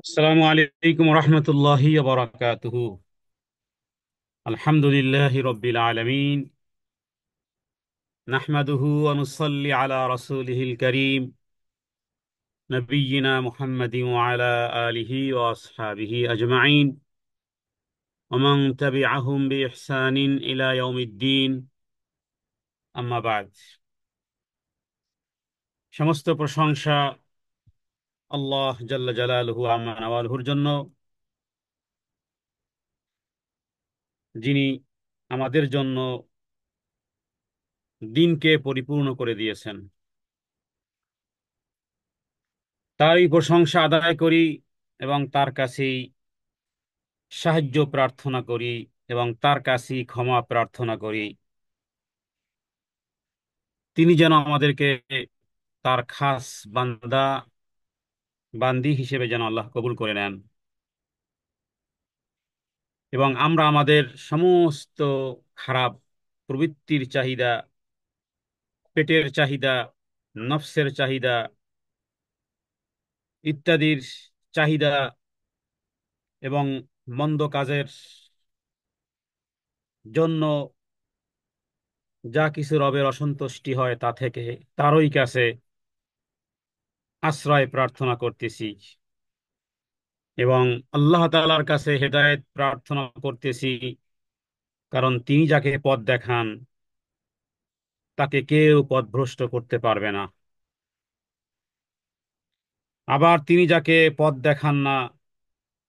আসসালামু আলাইকুম রহমতুল্লাহি ওয়া বারাকাতুহু। আলহামদুলিল্লাহি রাব্বিল আলামিন, নাহমাদুহু ওয়া নুসাল্লি আলা রাসূলিহিল কারীম নবিয়্যিনা মুহাম্মাদিন ওয়া আলা আলিহি ওয়া আসহাবিহি আজমাইন ওয়া মান তাবিআহুম বিইহসানিন ইলা ইয়াউমিদ্দিন, আম্মা বা'দ। সমস্ত প্রশংসা আল্লাহ জাল্লা জালালুহু আম্মা নাওয়ালুহুর জন্য, যিনি আমাদের জন্য দিনকে পরিপূর্ণ করে দিয়েছেন। তারই প্রশংসা আদায় করি এবং তার কাছেই সাহায্য প্রার্থনা করি এবং তার কাছেই ক্ষমা প্রার্থনা করি। তিনি যেন আমাদেরকে তার খাস বান্দা বান্দি হিসেবে যেন আল্লাহ কবুল করে নেন এবং আমরা আমাদের সমস্ত খারাপ প্রবৃত্তির চাহিদা, পেটের চাহিদা, নফসের চাহিদা ইত্যাদির চাহিদা এবং মন্দ কাজের জন্য যা কিছু রবের অসন্তুষ্টি হয় তা থেকে তারই কাছে আশ্রয় প্রার্থনা করতেছি এবং আল্লাহ তাআলার কাছে হেদায়েত প্রার্থনা করতেছি, কারণ তিনি যাকে পথ দেখান তাকে কেউ পথভ্রষ্ট করতে পারবে না। আবার তিনি যাকে পথ দেখান না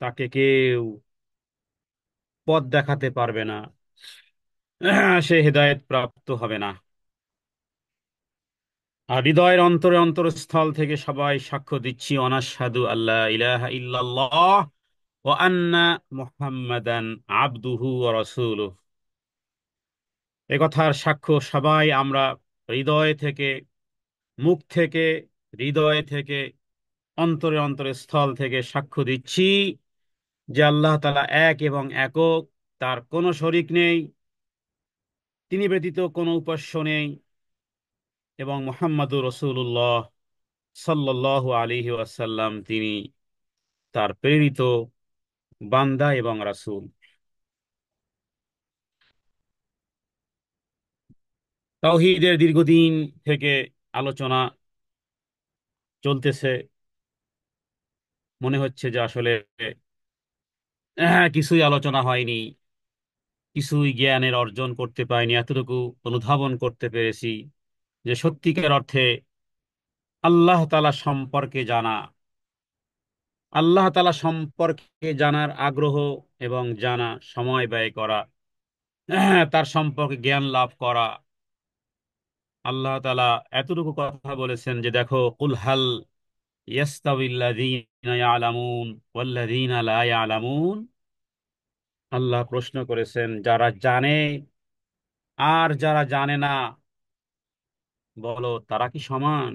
তাকে কেউ পথ দেখাতে পারবে না, সে হেদায়েত প্রাপ্ত হবে না। আর হৃদয়ের অন্তরে অন্তরস্থল থেকে সবাই সাক্ষ্য দিচ্ছি, অনাশহাদু আল্লাহ ইলাহা ইল্লাল্লাহ ওয়া আন্না মুহাম্মাদান আবদুহু ওয়া রাসূলুহু। এ কথার সাক্ষ্য সবাই আমরা হৃদয় থেকে, মুখ থেকে, হৃদয় থেকে, অন্তরে অন্তরে স্থল থেকে সাক্ষ্য দিচ্ছি যে আল্লাহ তাআলা এক এবং একক, তার কোনো শরিক নেই, তিনি ব্যতীত কোনো উপাস্য নেই এবং মুহাম্মাদুর রাসূলুল্লাহ সাল্লাল্লাহু আলাইহি ওয়াসাল্লাম তিনি তার প্রেরিত বান্দা এবং রাসূল। তাওহীদের দীর্ঘদিন থেকে আলোচনা চলতেছে। মনে হচ্ছে যে আসলে কিছুই আলোচনা হয়নি, কিছুই জ্ঞানের অর্জন করতে পারিনি। এতটুকু অনুধাবন করতে পেরেছি যে সত্যিকার অর্থে আল্লাহ তাআলা সম্পর্কে জানা, আল্লাহ তাআলা সম্পর্কে জানার আগ্রহ এবং জানা, সময় ব্যয় করা, তার সম্পর্কে জ্ঞান লাভ করা। আল্লাহ তাআলা এতটুকু কথা বলেছেন যে দেখো, কুল হাল ইয়াস্তাবিল্লাযীনা ইয়ালামুন ওয়াল্লাযীনা লা ইয়ালামুন। আল্লাহ প্রশ্ন করেছেন, যারা জানে আর যারা জানে না, বলো তারা কি সমান?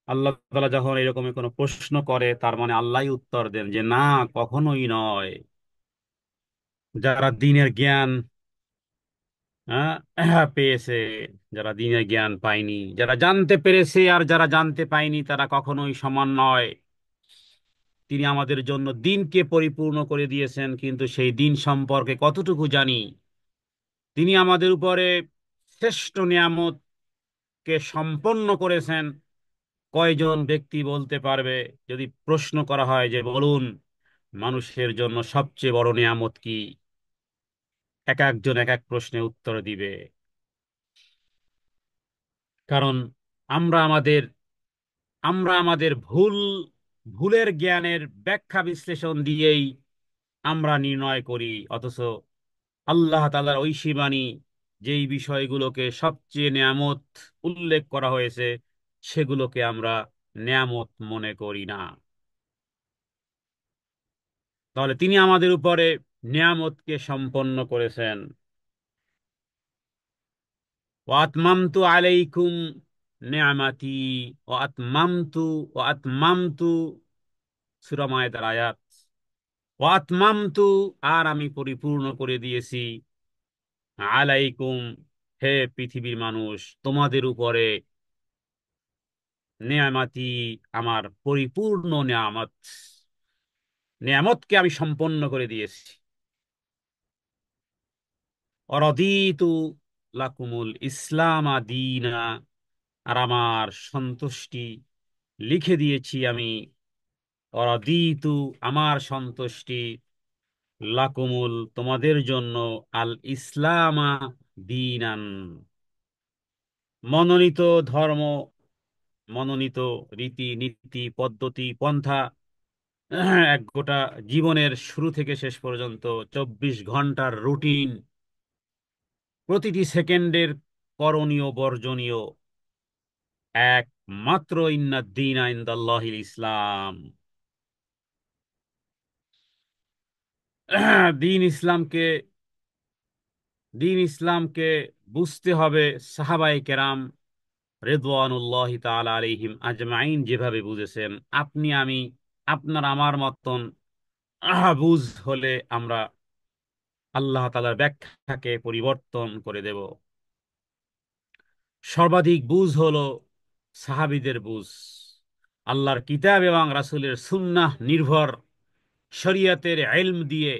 আল্লাহ তাআলা যখন এরকম কোনো প্রশ্ন করে তার মানে আল্লাহই উত্তর দেন যে না, কখনোই নয়। যারা দ্বীনের জ্ঞান পেয়েছে, যারা দ্বীনের জ্ঞান পায়নি, যারা জানতে পেরেছে আর যারা জানতে পায়নি, তারা কখনোই সমান নয়। তিনি আমাদের জন্য দ্বীনকে পরিপূর্ণ করে দিয়েছেন, কিন্তু সেই দ্বীন সম্পর্কে কতটুকু জানি? তিনি আমাদের উপরে শ্রেষ্ঠ নিয়ামতকে সম্পন্ন করেছেন। কয়জন ব্যক্তি বলতে পারবে, যদি প্রশ্ন করা হয় যে বলুন মানুষের জন্য সবচেয়ে বড় নিয়ামত কি? এক একজন এক এক প্রশ্নে উত্তর দিবে। কারণ আমরা আমাদের আমরা আমাদের ভুলের জ্ঞানের ব্যাখ্যা বিশ্লেষণ দিয়েই আমরা নির্ণয় করি, অথচ আল্লাহ তাআলার ঐশী বাণী যেই বিষয়গুলোকে সবচেয়ে নেয়ামত উল্লেখ করা হয়েছে সেগুলোকে আমরা নেয়ামত মনে করি না। তাহলে তিনি আমাদের উপরে নিয়ামতকে সম্পন্ন করেছেন। ওয়াতমামতু আলাইকুম নিয়ামাতি ওয়াতমামতু ওয়াতমামতু, সূরা মায়েদার আয়াত। ওয়াতমামতু, আর আমি পরিপূর্ণ করে দিয়েছি, আলাইকুম, হে পৃথিবীর মানুষ, তোমাদের উপরে নেয়ামাতি, আমার পরিপূর্ণ নেয়ামত, নেয়ামতকে আমি সম্পন্ন করে দিয়েছি। অরদিতু লাকুমুল ইসলাম দীনা, আর আমার সন্তুষ্টি লিখে দিয়েছি আমি। অরদিতু, আমার সন্তুষ্টি, লাকুমুল, তোমাদের জন্য, আল ইসলামা দীনান, মনোনীত ধর্ম, মনোনীত রীতি নীতি পদ্ধতি পন্থা, এক গোটা জীবনের শুরু থেকে শেষ পর্যন্ত 24 ঘন্টার রুটিন, প্রতিটি সেকেন্ডের করণীয় বর্জনীয়, একমাত্র ইন্নাদ্দীনা ইনদাল্লাহিল ইসলাম। দিন ইসলামকে, দিন ইসলামকে বুঝতে হবে সাহাবায়ে কেরাম রিদওয়ানুল্লাহি তাআলা আলাইহিম আজমাইন যেভাবে বুঝেছেন। আপনি আমি, আপনার আমার মতন বুঝ হলে আমরা আল্লাহ তাআলার ব্যাখ্যাকে পরিবর্তন করে দেব। সর্বাধিক বুঝ হলো সাহাবীদের বুঝ, আল্লাহর কিতাব এবং রাসূলের সুন্নাহ নির্ভর শরিয়তের ইলম দিয়ে,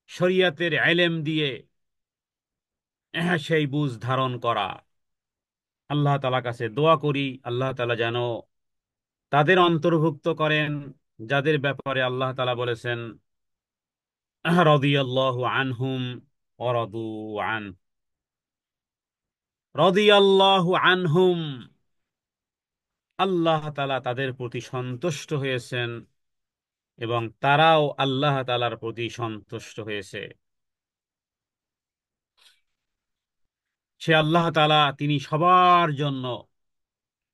শরিয়তের ইলম দিয়ে সেই বুঝ ধারণ করা। আল্লাহ তাআলার কাছে দোয়া করি, আল্লাহ তাআলা যেন তাদের অন্তর্ভুক্ত করেন যাদের ব্যাপারে আল্লাহ তাআলা বলেছেন রাদিয়াল্লাহু আনহুম ওয়া রাদু আন, রাদিয়াল্লাহু আনহুম, আল্লাহ তাআলা তাদের প্রতি সন্তুষ্ট হয়েছেন এবং তারাও আল্লাহ তাআলার প্রতি সন্তুষ্ট হয়েছে। সে আল্লাহ তাআলা, তিনি সবার জন্য,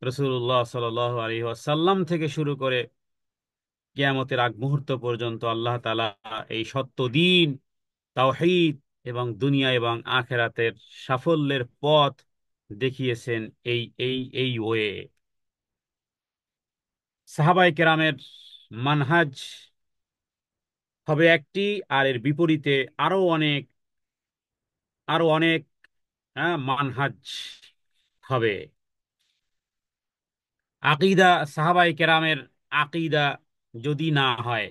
রাসূলুল্লাহ সাল্লাল্লাহু আলাইহি ওয়াসাল্লাম থেকে শুরু করে কিয়ামতের আগ মুহূর্ত পর্যন্ত আল্লাহ তাআলা এই সত্য দ্বীন তাওহীদ এবং দুনিয়া এবং আখিরাতের সাফল্যের পথ দেখিয়েছেন এই ওয়ে। সাহাবায়ে কেরামের মানহাজ হবে একটি, আর এর বিপরীতে আরো অনেক মানহাজ হবে। আকীদা, সাহাবায়ে কেরামের আকীদা যদি না হয়,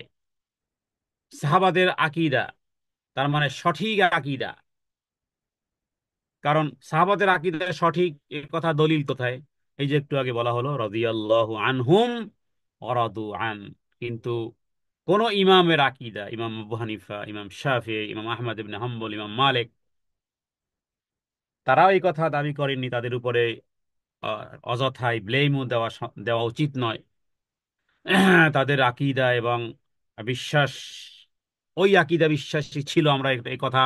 সাহাবাদের আকীদা, তার মানে সঠিক আকীদা, কারণ সাহাবাদের আকীদা সঠিক এর কথা দলিল কোথায়? এই যে একটু আগে বলা হলো রাদিয়াল্লাহু আনহুম ওয়া রাদু আন। কিন্তু কোন ইমামের আকীদা, ইমাম আবু হানিফা, ইমাম শাফিঈ, ইমাম আহমদ ইবনে হাম্বল, ইমাম মালিক, তারাও এই কথা দাবি করেননি। তাদের উপরে অযথাই ব্লেমও দেওয়া উচিত নয়। তাদের আকীদা এবং বিশ্বাস, ওই আকীদা বিশ্বাসী ছিল, আমরা এই কথা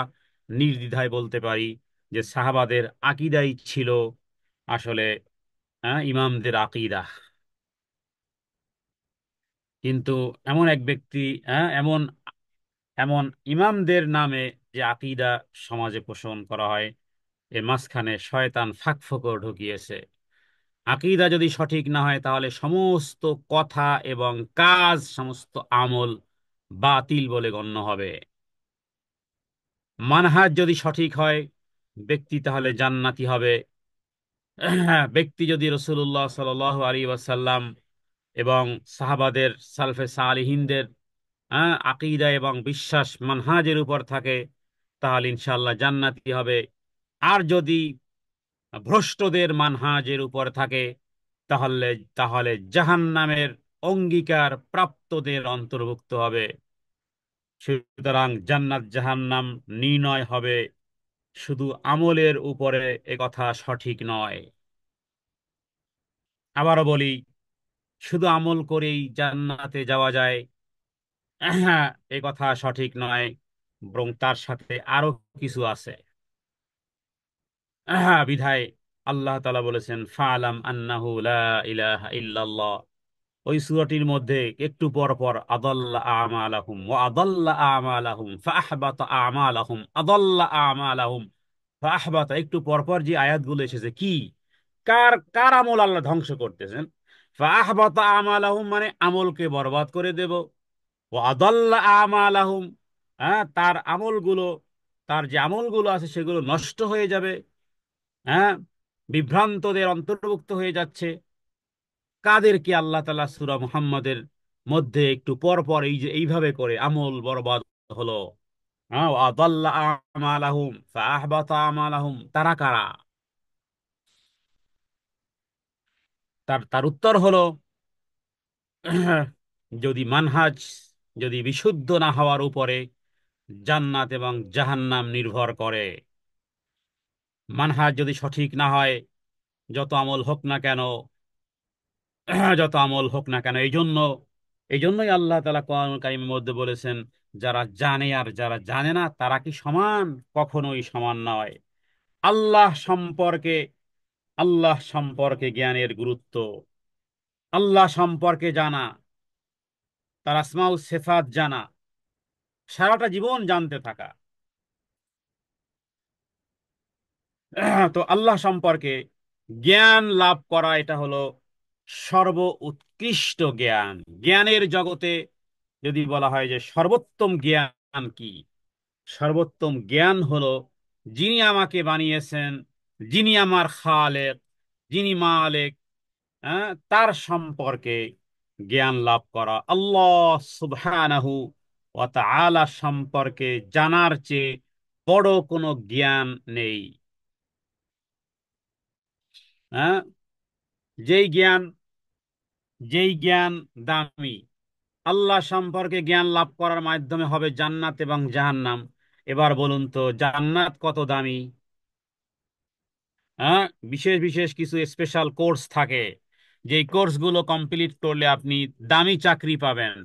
নির্দ্বিধায় বলতে পারি যে সাহাবাদের আকীদাই ছিল আসলে ইমামদের আকীদা। কিন্তু এমন এক ব্যক্তি, এমন এমন ইমামদের নামে যে আকীদা সমাজে পোষণ করা হয়, এর মাঝখানে শয়তান ফাঁকফোকর ঢুকিয়েছে। আকীদা যদি সঠিক না হয় তাহলে সমস্ত কথা এবং কাজ, সমস্ত আমল বাতিল বলে গণ্য হবে। মানহাজ যদি সঠিক হয়, ব্যক্তি তাহলে জান্নাতি হবে। ব্যক্তি যদি রাসূলুল্লাহ সাল্লাল্লাহু আলাইহি ওয়াসাল্লাম এবং সাহাবাদের সালফে সালিহিনদের আকীদা এবং বিশ্বাস মানহাজের উপর থাকে, তাহলে ইনশাআল্লাহ জান্নাতি হবে। আর যদি ভ্রষ্টদের মানহাজের উপর থাকে, তাহলে তাহলে জাহান্নামের অঙ্গীকার প্রাপ্তদের অন্তর্ভুক্ত হবে। সুতরাং জান্নাত জাহান্নাম নির্ণয় হবে শুধু আমলের উপরে, একথা সঠিক নয়। আবারও বলি, শুধু আমল করেই জান্নাতে যাওয়া যায়, এ কথা সঠিক নয়, বরং তার সাথে আরো কিছু আছে। বিধায় আল্লাহ তাআলা বলেছেন ফালাম আন্নাহু লা ইলাহা ইল্লাল্লাহ। ওই সূরাটির মধ্যে একটু পর পর আদাল্লা আমালাহুম ওয়া আদাল্লা আমালাহুম ফাআহবাতা আমালাহুম, আদাল্লা আমালাহুম ফাআহবাতা, একটু পর পর যে আয়াতগুলো এসেছে, কি কার কার আমল আল্লাহ ধ্বংস করতেছেন? ফাআহবাতা আমালাহুম মানে আমলকে বরবাদ করে দেব, ও আদাল্লা আমালাহুম, তার আমলগুলো, তার যে আমলগুলো আছে সেগুলো নষ্ট হয়ে যাবে, হ্যাঁ, বিভ্রান্তদের অন্তর্ভুক্ত হয়ে যাচ্ছে। কাদেরকে আল্লাহ তাআলা সূরা মুহাম্মাদের মধ্যে একটু পর পর এই যে এইভাবে করে আমল বরবাদ হলো, হ্যাঁ, আদাল্লা আমালাহুম ফাআহবাতা আমালাহুম, তারা কারা? তার তার উত্তর হলো যদি মানহাজ, যদি বিশুদ্ধ না হওয়ার উপরে জান্নাত এবং জাহান্নাম নির্ভর করে। মানহাজ যদি সঠিক না হয়, যত আমল হোক না কেন, যত আমল হোক না কেন, এই জন্যই আল্লাহ তাআলা কোরআনুল কারীমের মধ্যে বলেছেন, যারা জানে আর যারা জানে না তারা কি সমান? কখনোই সমান নয়। আল্লাহ সম্পর্কে আল্লাহ সম্পর্কে জ্ঞানের গুরুত্ব, আল্লাহ সম্পর্কে জানা, তার আসমা ও সিফাত জানা, সারাটা জীবন জানতে থাকা। তো আল্লাহ সম্পর্কে জ্ঞান লাভ করা, এটা হলো সর্ব উৎকৃষ্ট জ্ঞান। জ্ঞানের জগতে যদি বলা হয় যে সর্বোত্তম জ্ঞান কি, সর্বোত্তম জ্ঞান হলো যিনি আমাকে বানিয়েছেন, যিনি আমার খালেক, যিনি মালিক, তার সম্পর্কে জ্ঞান লাভ করা। আল্লাহ সুবহানাহু ওয়া তাআলা সম্পর্কে জানার চেয়ে বড় কোনো জ্ঞান নেই। হ্যাঁ, যেই জ্ঞান যেই জ্ঞান দামি, আল্লাহ সম্পর্কে জ্ঞান লাভ করার মাধ্যমে হবে জান্নাত এবং জাহান্নাম। এবার বলুন তো জান্নাত কত দামি? হ্যাঁ, বিশেষ বিশেষ কিছু স্পেশাল কোর্স থাকে, যেই কোর্সগুলো কমপ্লিট করলে আপনি দামি চাকরি পাবেন।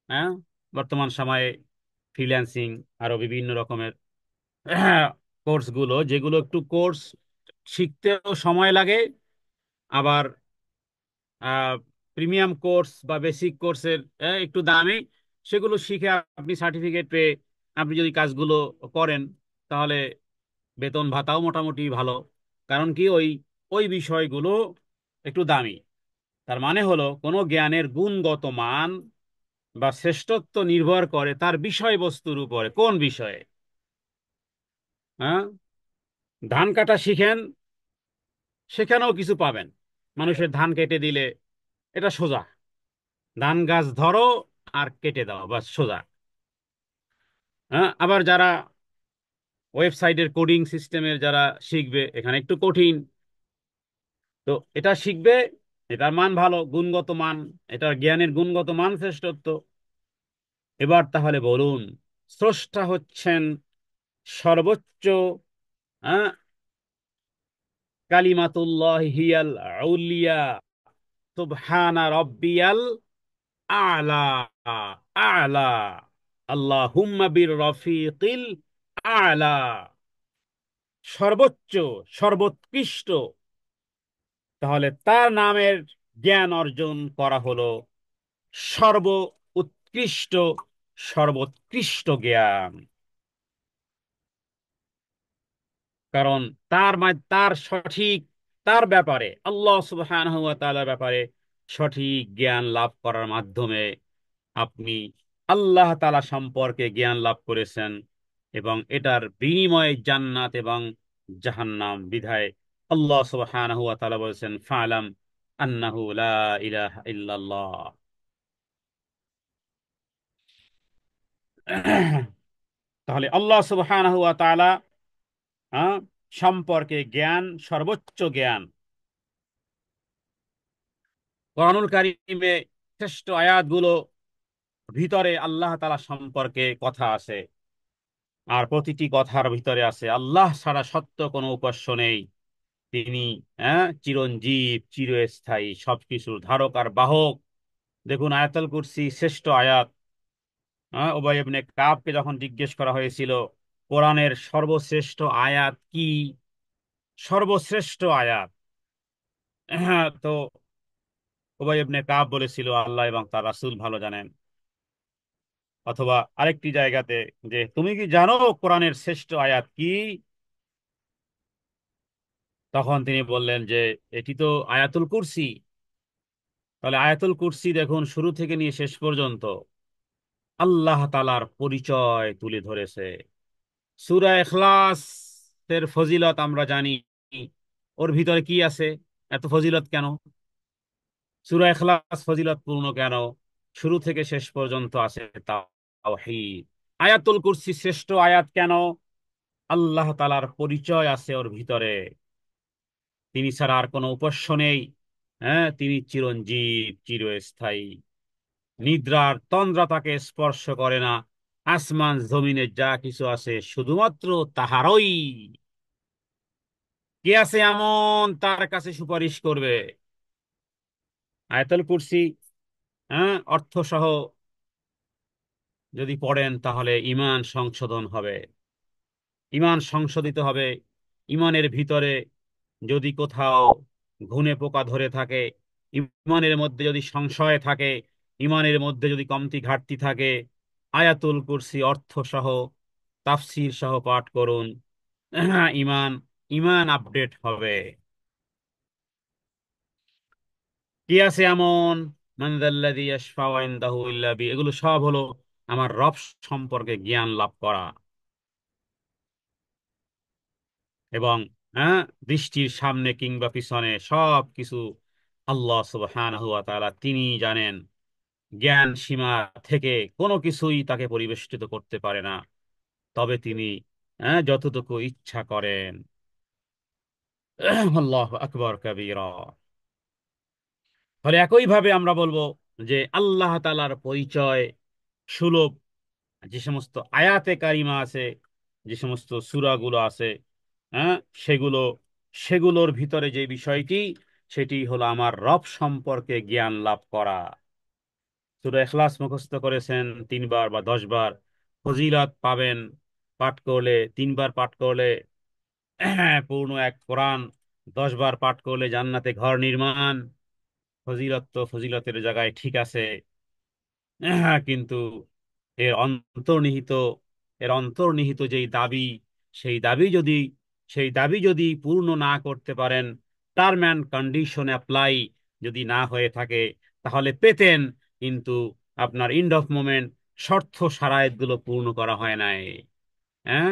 হ্যাঁ, বর্তমান সময়ে ফ্রিল্যান্সিং, আরো বিভিন্ন রকমের কোর্সগুলো, যেগুলো একটু কোর্স শিখতেও সময় লাগে, আবার প্রিমিয়াম কোর্স বা বেসিক কোর্সের একটু দামি, সেগুলো শিখে আপনি সার্টিফিকেট পেয়ে আপনি যদি কাজগুলো করেন, তাহলে বেতন ভাতাও মোটামুটি ভালো। কারণ কি, ওই ওই বিষয়গুলো একটু দামি। তার মানে হলো কোনো জ্ঞানের গুণগত মান বা শ্রেষ্ঠত্ব নির্ভর করে তার বিষয়বস্তুর উপরে। কোন বিষয়ে? হ্যাঁ, ধান কাটা শিখেন, সেখানেও কিছু পাবেন। মানুষের ধান কেটে দিলে এটা সোজা, ধান গাছ ধরো আর কেটে দাও, বাস সোজা। হ্যাঁ, আবার যারা ওয়েবসাইটের কোডিং সিস্টেমের যারা শিখবে, এখানে একটু কঠিন। তো এটা শিখবে, এটার মান ভালো, গুণগত মান, এটার জ্ঞানের গুণগত মান শ্রেষ্ঠত্ব। এবার তাহলে বলুন, স্রষ্টা হচ্ছেন সর্বোচ্চ, হ্যাঁ, কালিমাতুল্লাহ হিয়াল আউলিয়া, সুবহানা রব্বিয়াল আলা, আলা, আল্লাহুম্মা বির রফিকিল আলা, সর্বোচ্চ, সর্বোৎকৃষ্ট। তাহলে তার নামের জ্ঞান অর্জন করা হলো সর্ব উৎকৃষ্ট, সর্বোৎকৃষ্ট জ্ঞান। কারণ তার সঠিক, তার ব্যাপারে, আল্লাহ সুবহানাহু ওয়া তাআলার ব্যাপারে সঠিক জ্ঞান লাভ করার মাধ্যমে আপনি আল্লাহ তাআলা সম্পর্কে জ্ঞান লাভ করেছেন, এবং এটার বিনিময়ে জান্নাত এবং জাহান্নাম। বিধায় আল্লাহ সুবহানাহু ওয়া তাআলা বলেছেন, ফা'লাম আন্নাহু লা ইলাহা ইল্লাল্লাহ। তাহলে আল্লাহ সুবহানাহু ওয়া তাআলা, হ্যাঁ, সম্পর্কে জ্ঞান, সর্বোচ্চ জ্ঞান। কোরআনুল কারীমে শ্রেষ্ঠ আয়াতগুলো ভিতরে আল্লাহ তাআলা সম্পর্কে কথা আছে, আর প্রতিটি কথার ভিতরে আছে আল্লাহ ছাড়া সত্য কোনো উপাস্য নেই। তিনি, চিরঞ্জীব, চিরস্থায়ী, সবকিছুর ধারক আর বাহক। দেখুন আয়াতুল কুরসি শ্রেষ্ঠ আয়াত। উবাই ইবনে কাবকে যখন জিজ্ঞেস করা হয়েছিল কোরআনের সর্বশ্রেষ্ঠ আয়াত কি, সর্বশ্রেষ্ঠ আয়াত, তো উবাই ইবনে কাব বলেছিল আল্লাহ এবং তার রাসূল ভালো জানেন। অথবা আরেকটি জায়গাতে, যে তুমি কি জানো কোরআনের শ্রেষ্ঠ আয়াত কি? তখন তিনি বললেন যে এটি তো আয়াতুল কুরসি। তাহলে আয়াতুল কুরসি দেখুন শুরু থেকে নিয়ে শেষ পর্যন্ত আল্লাহ তাআলার পরিচয় তুলে ধরেছে। সূরা ইখলাস এর ফজিলত আমরা জানি, ওর ভিতরে কি আছে, এত ফজিলত কেন? সূরা ইখলাস ফজিলতপূর্ণ কেন? শুরু থেকে শেষ পর্যন্ত আছে তাওহীদ। আয়াতুল কুরসি শ্রেষ্ঠ আয়াত কেন? আল্লাহ তাআলার পরিচয় আছে ওর ভিতরে, তিনি ছাড়া আর কোনো উপাস্য নেই। হ্যাঁ, তিনি চিরঞ্জীব, চিরস্থায়ী। নিদ্রার তন্দ্রা তাকে স্পর্শ করে না। আসমান জমিনে যা কিছু আছে শুধুমাত্র তাহারই। কে আছে এমন তার কাছে সুপারিশ করবে? আয়াতুল কুরসি, হ্যাঁ, অর্থ সহ যদি পড়েন তাহলে ঈমান সংশোধন হবে, ঈমান সংশোধিত হবে। ঈমানের ভিতরে যদি কোথাও ঘুণে পোকা ধরে থাকে, ঈমানের মধ্যে যদি সংশয় থাকে, ঈমানের মধ্যে যদি কমতি ঘাটতি থাকে, আয়াতুল কুরসি অর্থ সহ তাফসীর সহ পাঠ করুন। ঈমান, ঈমান আপডেট হবে। কি আছে এমন? মান যাল্লাযী ইয়াশফাউ ইনদাহু ইল্লা এগুলো সব হলো আমার রব সম্পর্কে জ্ঞান লাভ করা। এবং হ্যাঁ, দৃষ্টির সামনে কিংবা পিছনে সব কিছু আল্লাহ সুবহানাহু ওয়া তাআলা তিনি জানেন। জ্ঞান সীমা থেকে কোনো কিছুই তাকে পরিবেষ্টিত করতে পারে না, তবে তিনি যতটুকু ইচ্ছা করেন। আল্লাহু আকবার কাবীরা। তাহলে একইভাবে আমরা বলবো যে আল্লাহ তাআলার পরিচয় সুলভ। যে সমস্ত আয়াতে কারিমা আছে, যে সমস্ত সূরাগুলো আছে, হ্যাঁ, সেগুলো সেগুলোর ভিতরে যে বিষয়টি, সেটি হলো আমার রব সম্পর্কে জ্ঞান লাভ করা। সূরা ইখলাস মুখস্থ করেছেন 3 বার বা 10 বার, ফজিলত পাবেন। পাঠ করলে, 3 বার পাঠ করলে পূর্ণ এক কোরআন, 10 বার পাঠ করলে জান্নাতে ঘর নির্মাণ। ফজিলত তো ফজিলতের জায়গায় ঠিক আছে, কিন্তু এর অন্তর্নিহিত এর অন্তর্নিহিত যেই দাবি, সেই দাবি যদি সেই দাবি যদি পূর্ণ না করতে পারেন, টার্ম অ্যান্ড কন্ডিশন অ্যাপ্লাই যদি না হয়ে থাকে, তাহলে পেতেন, কিন্তু আপনার এন্ড অফ মোমেন্ট শর্ত সারায়েতগুলো পূর্ণ করা হয় নাই। হ্যাঁ,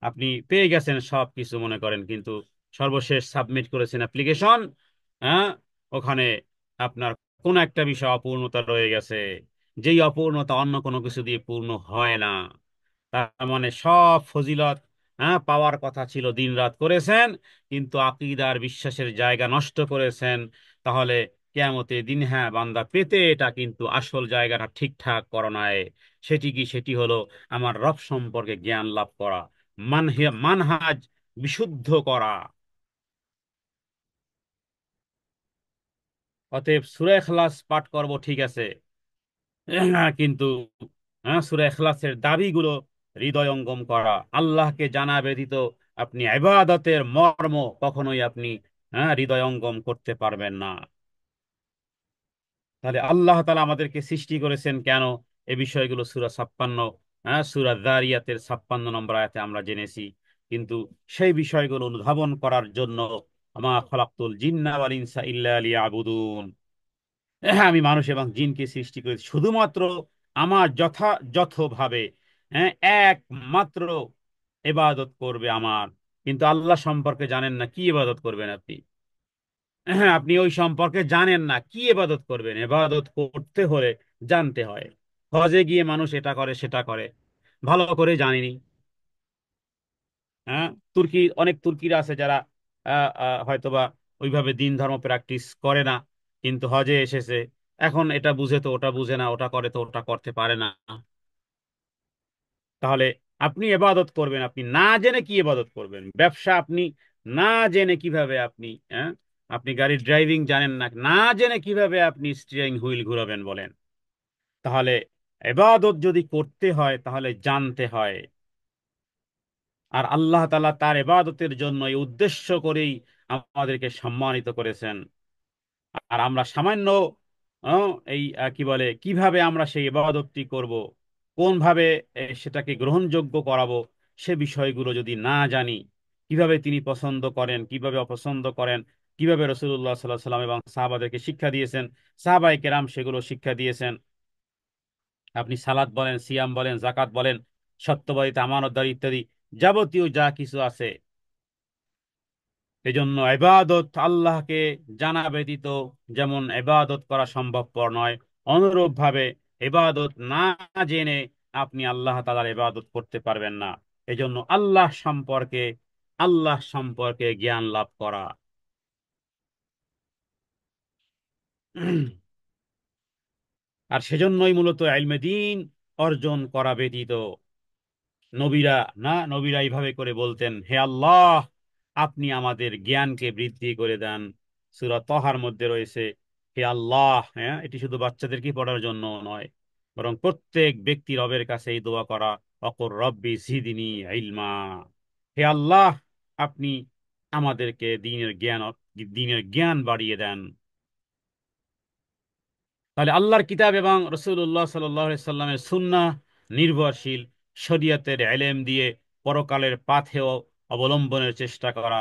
আপনি পেয়ে গেছেন সব কিছু মনে করেন, কিন্তু সর্বশেষ সাবমিট করেছেন অ্যাপ্লিকেশন, হ্যাঁ, ওখানে আপনার কোন একটা বিষয় অপূর্ণতা রয়ে গেছে, যেই অপূর্ণতা অন্য কোনো কিছু দিয়ে পূর্ণ হয় না। তার মানে সব ফজিলত, হ্যাঁ, পাওয়ার কথা ছিল, দিনরাত করেছেন, কিন্তু আকীদার বিশ্বাসের জায়গা নষ্ট করেছেন। তাহলে কিয়ামতের দিন, হ্যাঁ, বান্দা পেতে, এটা কিন্তু আসল জায়গাটা ঠিকঠাক করা নাই। সেটি কি? সেটি হলো আমার রব সম্পর্কে জ্ঞান লাভ করা, মানহাজ বিশুদ্ধ করা। অতএব সূরা ইখলাস পাঠ করব, ঠিক আছে, কিন্তু সূরা ইখলাসের দাবিগুলো হৃদয়ঙ্গম করা, আল্লাহকে জানা ব্যতীত আপনি ইবাদতের মর্ম কখনোই আপনি হৃদয়ঙ্গম করতে পারবেন না। তাহলে আল্লাহ তাআলা আমাদেরকে সৃষ্টি করেছেন কেন? এই বিষয়গুলো সূরা 56, সূরা যারিয়াতের 56 নম্বর আয়াতে আমরা জেনেছি। কিন্তু সেই বিষয়গুলো অনুধাবন করার জন্য, আমা খালাকতুল জিন্না ওয়াল ইনসা ইল্লা লিয়াবুদুন, হ্যাঁ, আমি মানুষ এবং জিনকে সৃষ্টি করেছি শুধুমাত্র আমার যথাযথভাবে, হ্যাঁ, একমাত্র ইবাদত করবে আমার। কিন্তু আল্লাহ সম্পর্কে জানেন না, কি ইবাদত করবেন আপনি? হ্যাঁ, আপনি ওই সম্পর্কে জানেন না, কি ইবাদত করবেন? ইবাদত করতে হলে জানতে হয়। হজে গিয়ে মানুষ এটা করে সেটা করে, ভালো করে জানিনি। হ্যাঁ, অনেক তুর্কিরা আছে যারা হয়তোবা ওইভাবে দিন ধর্ম প্র্যাকটিস করে না, কিন্তু হজে এসেছে। এখন এটা বুঝে তো ওটা বুঝে না, ওটা করে তো ওটা করতে পারে না। তাহলে আপনি ইবাদত করবেন, আপনি না জেনে কি ইবাদত করবেন? ব্যবসা আপনি না জেনে কিভাবে আপনি, হ্যাঁ, আপনি গাড়ির ড্রাইভিং জানেন না, না জেনে কিভাবে আপনি স্টিয়ারিং হুইল ঘুরাবেন বলেন? তাহলে ইবাদত যদি করতে হয় তাহলে জানতে হয়। আর আল্লাহ তাআলা তার ইবাদতের জন্য এই উদ্দেশ্য করেই আমাদেরকে সম্মানিত করেছেন। আর আমরা সামান্য এই কি বলে, কিভাবে আমরা সেই ইবাদতটি করব, কোন ভাবে সেটাকে গ্রহণযোগ্য করাবো, সে বিষয়গুলো যদি না জানি, কিভাবে তিনি পছন্দ করেন, কিভাবে অপছন্দ করেন, কিভাবে রাসূলুল্লাহ সাল্লাল্লাহু আলাইহি সাল্লাম এবং সাহাবাদেরকে শিক্ষা দিয়েছেন, সাহাবায়ে কেরাম সেগুলো শিক্ষা দিয়েছেন। আপনি সালাত বলেন, সিয়াম বলেন, জাকাত বলেন, সত্যবাদিতা, আমানতদারি ইত্যাদি যাবতীয় যা কিছু আছে, এজন্য ইবাদত আল্লাহকে জানা ব্যতীত যেমন ইবাদত করা সম্ভবপর নয়, অনুরূপভাবে ইবাদত না জেনে আপনি আল্লাহ তাআলার ইবাদত করতে পারবেন না। এজন্য আল্লাহ সম্পর্কে জ্ঞান লাভ করা। আর সেজন্যই মূলত ইলমে দ্বীন অর্জন করা ব্যতীত নবীরা নবীরা এইভাবে করে বলতেন, হে আল্লাহ, আপনি আমাদের জ্ঞানকে বৃদ্ধি করে দেন। সূরা তহার মধ্যে রয়েছে, হে আল্লাহ। হ্যাঁ, এটি শুধু বাচ্চাদেরকে পড়ার জন্য নয়, বরং প্রত্যেক ব্যক্তি রবের কাছে এই দোয়া করা, অকুর রব্বি জিদনি ইলমা। হে আল্লাহ, আপনি আমাদেরকে দ্বীনের জ্ঞান বাড়িয়ে দেন। তাহলে আল্লাহর কিতাব এবং রসুল্লাহ সাল্লামের সুন্নাহ নির্ভরশীল শরীয়তের এলেম দিয়ে পরকালের পাথেয় অবলম্বনের চেষ্টা করা,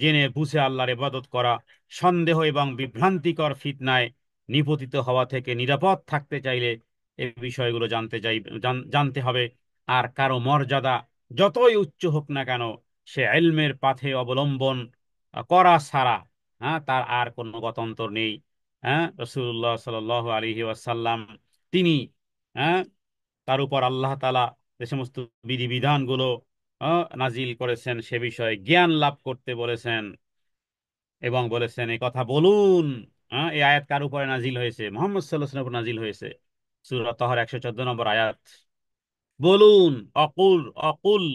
জেনে বুঝে আল্লাহর ইবাদত করা, সন্দেহ এবং বিভ্রান্তিকর ফিতনায় নিপতিত হওয়া থেকে নিরাপদ থাকতে চাইলে এই বিষয়গুলো জানতে হবে। আর কারো মর্যাদা যতই উচ্চ হোক না কেন, সে এলমের পাথে অবলম্বন করা ছাড়া তার আর কোনো গত্যন্তর নেই। রসুল্লাহ সাল আলাইহি ওয়াসাল্লাম তিনি, হ্যাঁ, তার উপর আল্লাহ তাআলা যে সমস্ত বিধিবিধানগুলো নাজিল করেছেন সে বিষয়ে জ্ঞান লাভ করতে বলেছেন, এবং বলেছেন এই কথা বলুন। এই আয়াত কার উপরে নাজিল হয়েছে? মুহাম্মদ সাল্লাল্লাহু আলাইহি ওয়াসাল্লামের উপর নাজিল হয়েছে। সূরা তাহার 114 নম্বর আয়াত। বলুন, অকুল অকুল,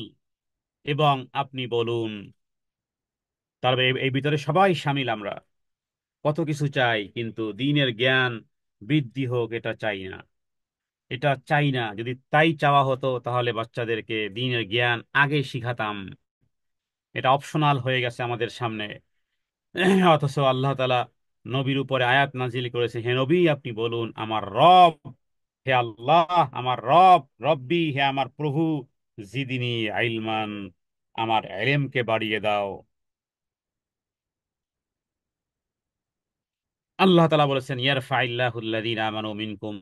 এবং আপনি বলুন। তারপরে এই ভিতরে সবাই শামিল আমরা। কত কিছু চাই, কিন্তু দ্বীনের জ্ঞান বৃদ্ধি হোক এটা চাই না। যদি তাই চাওয়া হতো তাহলে বাচ্চাদেরকে দ্বীনের জ্ঞান আগে শিখাতাম। এটা অপশনাল হয়ে গেছে আমাদের সামনে। অথচ আল্লাহ তাআলা নবীর উপরে আয়াত নাজিল করেছে, হে নবী, আপনি বলুন, আমার রব, হে আল্লাহ, আমার রব, রব্বি, হে আমার প্রভু, জিদিনী আইলমান, আমার ইলমকে বাড়িয়ে দাও। আল্লাহ তাআলা বলেছেন, ইয়ারফাইল্লাহু আল্লাযীনা আমানু মিনকুম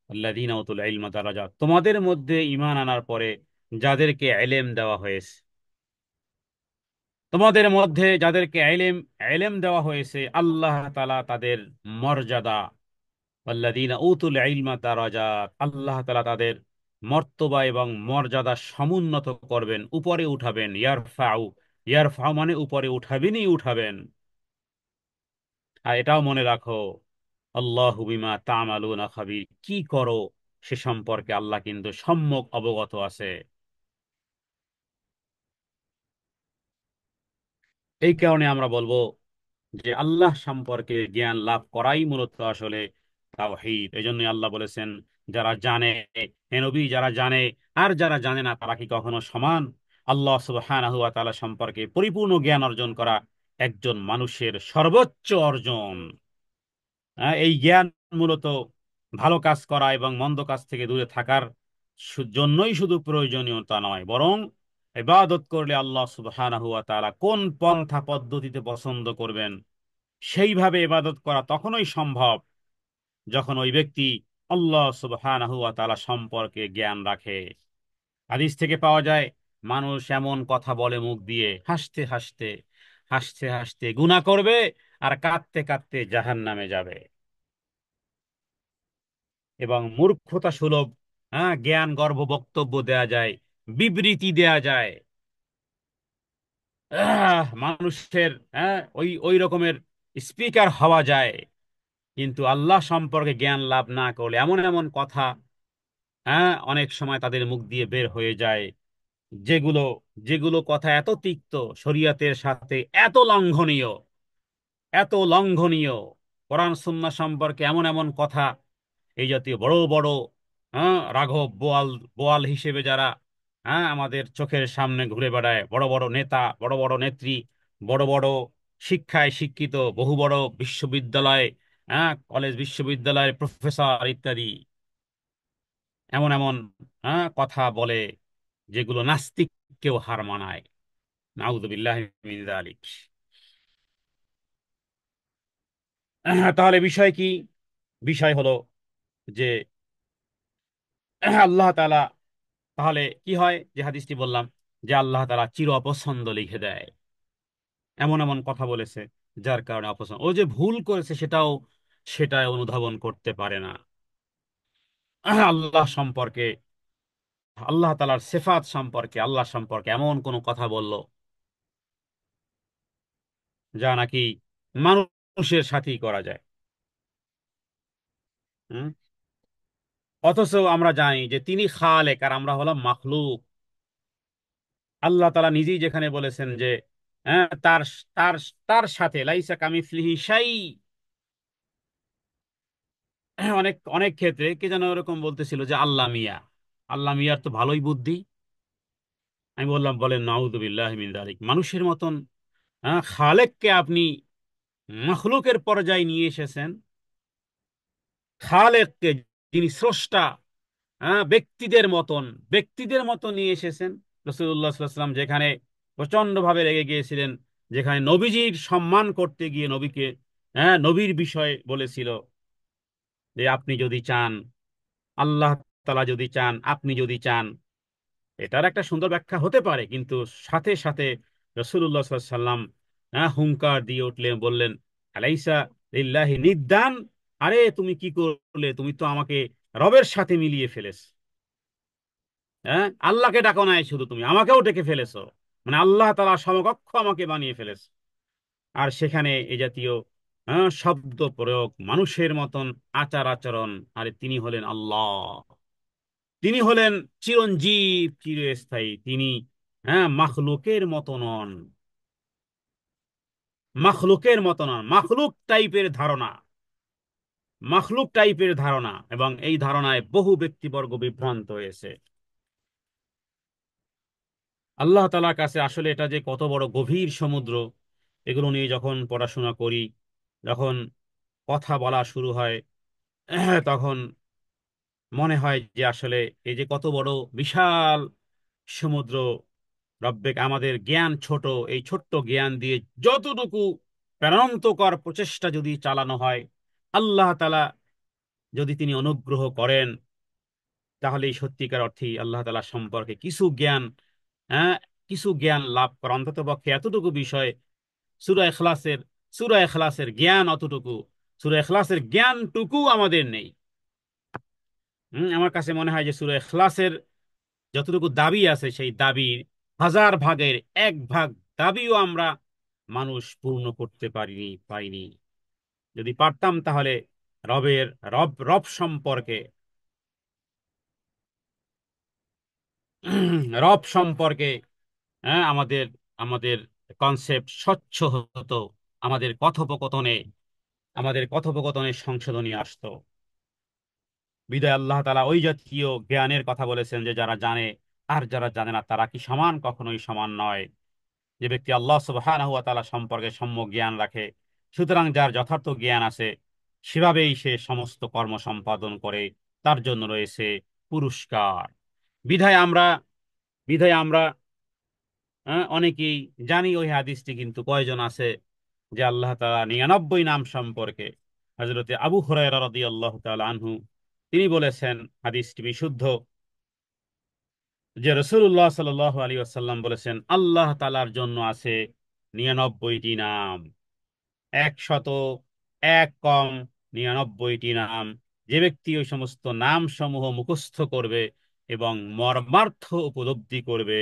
আল্লাযীনা উতুল ইলমা দারাজাত। তোমাদের মধ্যে ঈমান আনার পরে যাদেরকে ইলম দেওয়া হয়েছে, তোমাদের মধ্যে যাদেরকে ইলম ইলম দেওয়া হয়েছে, আল্লাহ তাআলা তাদের মর্যাদা, আল্লাযীনা উতুল ইলমা দারাজাত, আল্লাহ তাআলা তাদের মর্তবা এবং মর্যাদা সমুন্নত করবেন, উপরে উঠাবেন। ইয়ারফাউ মানে উপরে উঠাবেনই উঠাবেন। আর এটাও মনে রাখো, আল্লাহু বিমা তা'মালুনা খাবীর, কি করো সে সম্পর্কে আল্লাহ কিন্তু সম্যক অবগত আছে। এই কারণে আমরা বলবো যে আল্লাহ সম্পর্কে জ্ঞান লাভ করাই মূলত আসলে তাওহীদ। এই জন্যই আল্লাহ বলেছেন, যারা জানে, হে নবী, যারা জানে আর যারা জানে না তারা কি কখনো সমান? আল্লাহ সুবহানাহু ওয়া তাআলা সম্পর্কে পরিপূর্ণ জ্ঞান অর্জন করা একজন মানুষের সর্বোচ্চ অর্জন। এই জ্ঞান মূলত ভালো কাজ করা এবং মন্দ কাজ থেকে দূরে থাকার জন্যই শুধু প্রয়োজনীয়তা নয়, বরং ইবাদত করলে আল্লাহ সুবহানাহু ওয়া তাআলা কোন পন্থা পদ্ধতিতে পছন্দ করবেন সেইভাবে ইবাদত করা তখনই সম্ভব যখন ওই ব্যক্তি আল্লাহ সুবহানাহু ওয়া তাআলা সম্পর্কে জ্ঞান রাখে। হাদিস থেকে পাওয়া যায়, মানুষ এমন কথা বলে মুখ দিয়ে, হাসতে হাসতে হাসতে হাসতে গুনাহ করবে আর কাঁদতে কাঁদতে জাহান্নামে যাবে। এবং মূর্খতা সুলভ জ্ঞান গর্ভ বক্তব্য দেয়া যায়, বিবৃতি দেয়া যায়, মানুষের ওই ওই রকমের স্পিকার হওয়া যায়। কিন্তু আল্লাহ সম্পর্কে জ্ঞান লাভ না করলে এমন এমন কথা অনেক সময় তাদের মুখ দিয়ে বের হয়ে যায়, যেগুলো যেগুলো কথা এত তিক্ত, শরীয়তের সাথে এত লঙ্ঘনীয়, কোরআন সুন্নাহ সম্পর্কে এমন এমন কথা, এই জাতীয় বড় বড় রাঘব বোয়াল বোয়াল হিসেবে যারা আমাদের চোখের সামনে ঘুরে বেড়ায়, বড় বড় নেতা, বড় বড় নেত্রী, বড় বড় শিক্ষায় শিক্ষিত, বহু বড় বিশ্ববিদ্যালয়, কলেজ বিশ্ববিদ্যালয়ের প্রফেসর ইত্যাদি, এমন এমন কথা বলে যেগুলো নাস্তিককেও হার মানায়। নাউযুবিল্লাহি মিন যালিক। তাহলে বিষয় কি? বিষয় হলো যে আল্লাহ তাআলা, তাহলে কি হয় যে হাদিসটি বললাম, যে আল্লাহ তাআলা চির অপছন্দ লিখে দেয়। এমন এমন কথা বলেছে যার কারণে অপছন্দ। ও যে ভুল করেছে সেটাই অনুধাবন করতে পারে না। আল্লাহ সম্পর্কে, আল্লাহ তাআলার সিফাত সম্পর্কে, আল্লাহ সম্পর্কে এমন কোন কথা বলল যা নাকি মানুষের সাথেই করা যায়। হুম? অথচ আমরা জানি যে তিনি খালেক আর আমরা হলাম মাখলুক। আল্লাহ তাআলা নিজেই যেখানে বলেছেন যে তার তার তার সাথে লাইসা কামিসলিহি শাই। অনেক অনেক ক্ষেত্রে কে যেন এরকম বলতেছিল যে আল্লাহ মিয়া। আল্লাহ মিয়ার তো ভালোই বুদ্ধি। আমি বললাম, বলেন নাউযুবিল্লাহি মিন যালিক, মানুষের মতন খালেককে আপনি মখলুকের পর্যায়ে নিয়ে এসেছেন। খালেককে, যিনি স্রষ্টা, ব্যক্তিদের মতন, ব্যক্তিদের মতো নিয়ে এসেছেন। রাসূলুল্লাহ সাল্লাল্লাহু আলাইহি ওয়াসাল্লাম যেখানে প্রচন্ড ভাবে রেগে গিয়েছিলেন, যেখানে নবীজির সম্মান করতে গিয়ে নবীকে, নবীর বিষয়ে বলেছিল যে আপনি যদি চান, আল্লাহ তাআলা যদি চান, আপনি যদি চান। এটার একটা সুন্দর ব্যাখ্যা হতে পারে, কিন্তু সাথে সাথে রাসূলুল্লাহ সাল্লাল্লাহু আলাইহি ওয়াসাল্লাম হুংকার দিয়ে উঠলেন, বললেন আলাইসা লিল্লাহি নিদ্দান। আরে তুমি কি করলে, তুমি তো আমাকে রবের সাথে মিলিয়ে ফেলেছ। আল্লাহকে ডাকো নাই, শুধু তুমি আমাকেও ডেকে ফেলেছো। মানে আল্লাহ তাআলা সমকক্ষ আমাকে বানিয়ে ফেলেছে। আর সেখানে এই জাতীয় শব্দ প্রয়োগ, মানুষের মতন আচার আচরণ। আরে তিনি হলেন আল্লাহ, তিনি হলেন চিরঞ্জীব, চিরস্থায়ী। তিনি মাখলুকের মতো নন, মাখলুকের মতো নন। মাখলুক টাইপের ধারণা, মাখলুক টাইপের ধারণা, এবং এই ধারণায় বহু ব্যক্তিবর্গ বিভ্রান্ত হয়েছে। আল্লাহ তাআলার কাছে আসলে এটা যে কত বড় গভীর সমুদ্র, এগুলো নিয়ে যখন পড়াশোনা করি, যখন কথা বলা শুরু হয়, তখন মনে হয় যে আসলে এই যে কত বড় বিশাল সমুদ্র, রব্বেক আমাদের জ্ঞান ছোট। এই ছোট্ট জ্ঞান দিয়ে যতটুকু প্রাণান্তকর প্রচেষ্টা যদি চালানো হয়, আল্লাহ তাআলা যদি তিনি অনুগ্রহ করেন, তাহলে এই সত্যিকার অর্থেই আল্লাহ তাআলা সম্পর্কে কিছু জ্ঞান, হ্যাঁ কিছু জ্ঞান লাভ করা, অন্তত পক্ষে এতটুকু বিষয়। সূরা ইখলাসের সূরা ইখলাসের জ্ঞান অতটুকু, সূরা ইখলাসের জ্ঞানটুকু আমাদের নেই। আমার কাছে মনে হয় যে সূরা ইখলাসের যতটুকু দাবি আছে, সেই দাবির 1000 ভাগের 1 ভাগ দাবিও আমরা মানুষ পূর্ণ করতে পাইনি। যদি পারতাম তাহলে রবের, রব রব সম্পর্কে, রব সম্পর্কে আমাদের আমাদের কনসেপ্ট স্বচ্ছ হতো। আমাদের কথোপকথনে, আমাদের কথোপকথনে সংশোধনী আসতো। বিদায় আল্লাহ তাআলা ওই জাতীয় জ্ঞানের কথা বলেছেন যে যারা জানে আর যারা জানে না তারা কি সমান? কখনোই সমান নয়। যে ব্যক্তি আল্লাহ সুবহানাহু ওয়া তাআলা সম্পর্কে সম্যক জ্ঞান রাখে, সুতরাং যার যথার্থ জ্ঞান আছে, সেভাবেই সে সমস্ত কর্ম সম্পাদন করে, তার জন্য রয়েছে পুরস্কার। বিধায় আমরা বিধায় আমরা অনেকেই জানি ওই হাদিসটি, কিন্তু কয়জন আছে যে আল্লাহ তাআলা 99 নাম সম্পর্কে, হযরতে আবু হুরায়রা রাদিয়াল্লাহু তাআলা আনহু তিনি বলেছেন, হাদিসটি বিশুদ্ধ, যে রাসূলুল্লাহ সাল্লাল্লাহু আলাইহি ওয়াসাল্লাম বলেছেন আল্লাহ তাআলার জন্য আছে 99টি নাম, 101 কম 99টি নাম। যে ব্যক্তি ওই সমস্ত নাম সমূহ মুখস্থ করবে এবং মর্মার্থ উপলব্ধি করবে,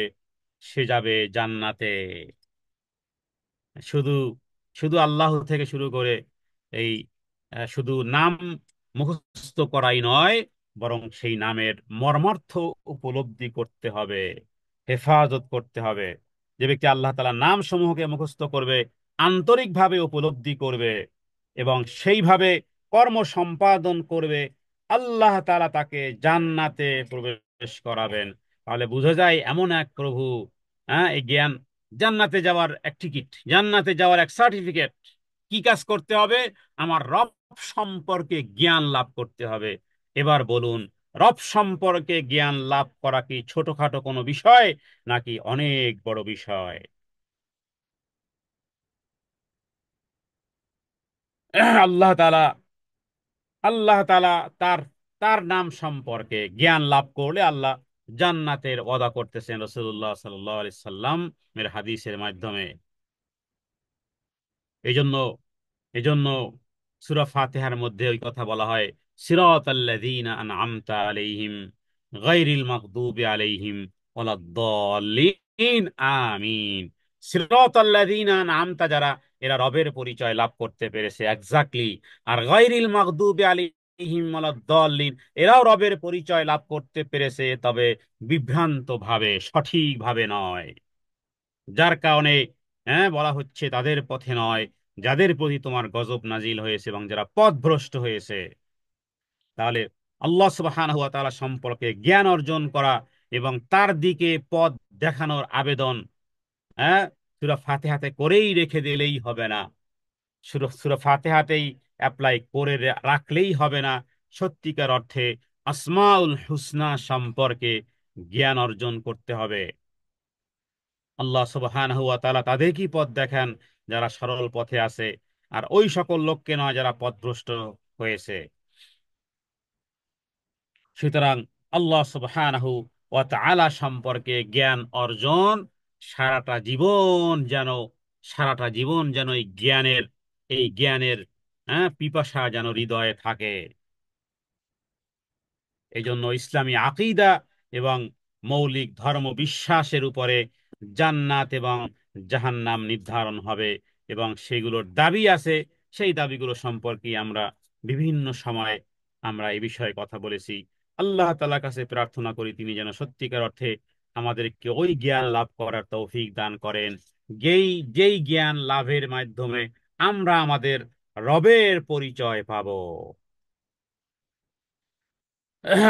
সে যাবে জান্নাতে। শুধু শুধু আল্লাহ থেকে শুরু করে এই শুধু নাম মুখস্থ করাই নয়, বরং সেই নামের মর্মার্থ উপলব্ধি করতে হবে, হেফাজত করতে হবে। যে ব্যক্তি আল্লাহ তাআলার নাম সমূহকে মুখস্থ করবে, আন্তরিকভাবে উপলব্ধি করবে এবং সেইভাবে কর্ম সম্পাদন করবে, আল্লাহ তাআলা তাকে জান্নাতে প্রবেশ করাবেন। তাহলে বোঝা যায় এমন এক প্রভু, এই জ্ঞান, জান্নাতে যাওয়ার এক টিকিট, জান্নাতে যাওয়ার এক সার্টিফিকেট। কি কাজ করতে হবে? আমার রব সম্পর্কে জ্ঞান লাভ করতে হবে। এবার বলুন, রব সম্পর্কে জ্ঞান লাভ করা কি ছোটখাটো কোনো বিষয়, নাকি অনেক বড় বিষয়? আল্লাহ তাআলা, আল্লাহ তাআলা তার তার নাম সম্পর্কে জ্ঞান লাভ করলে আল্লাহ জান্নাতের ওয়াদা করতেছেন রাসূলুল্লাহ সাল্লাল্লাহু আলাইহি সাল্লাম এর হাদিসের মাধ্যমে। এই জন্য এই জন্য সূরা ফাতিহার মধ্যে ওই কথা বলা হয়, সিরাতাল্লাযীনা আনআমতা আলাইহিম গায়রিল মাগদুবি আলাইহিম ওয়ালাদ-দাল্লিন, আমিন। সিরাতাল্লাযীনা আনআমতা, যারা, এরা রবের পরিচয় লাভ করতে পেরেছে এক্স্যাক্টলি। আর গায়রিল মাগদুবি আলাইহিম ওয়ালাদ-দাল্লিন, এরাও রবের পরিচয় লাভ করতে পেরেছে, তবে বিভ্রান্ত ভাবে, সঠিক ভাবে নয়। যার কারণে বলা হচ্ছে তাদের পথে নয়, যাদের প্রতি তোমার গজব নাজিল হয়েছে এবং যারা পথভ্রষ্ট হয়েছে। তাহলে আল্লাহ সুবহানাহু ওয়া তাআলা সম্পর্কে জ্ঞান অর্জন করা এবং তার দিকে পথ দেখানোর আবেদন হ্যাঁ সূরা ফাতিহাতে করেই রেখে দিলেই হবে না, সূরা সূরা ফাতিহাতেই অ্যাপ্লাই করে রাখলেই হবে না। সত্যিকার অর্থে আসমাউল হুসনা সম্পর্কে জ্ঞান অর্জন করতে হবে। আল্লাহ সুবহানাহু ওয়া তাআলা তাদেরকেই পথ দেখান যারা সরল পথে আছে, আর ওই সকল লোককে নয় যারা পথভ্রষ্ট হয়েছে। সুতরাং আল্লাহ সুবহানাহু ওয়া তাআলা সম্পর্কে জ্ঞান অর্জন সারাটা জীবন যেন সারাটা জীবন যেন এই জ্ঞানের পিপাসা যেন হৃদয়ে থাকে। এই জন্য ইসলামী আকিদা এবং মৌলিক ধর্ম বিশ্বাসের উপরে জান্নাত এবং জাহান্নাম নির্ধারণ হবে, এবং সেগুলোর দাবি আছে। সেই দাবিগুলো সম্পর্কে আমরা বিভিন্ন সময় আমরা এই বিষয়ে কথা বলেছি। আল্লাহ তাআলার কাছে প্রার্থনা করি তিনি যেন সত্যিকার অর্থে আমাদেরকে ওই জ্ঞান লাভ করার তৌফিক দান করেন, যেই যেই জ্ঞান লাভের মাধ্যমে আমরা আমাদের রবের পরিচয় পাবো।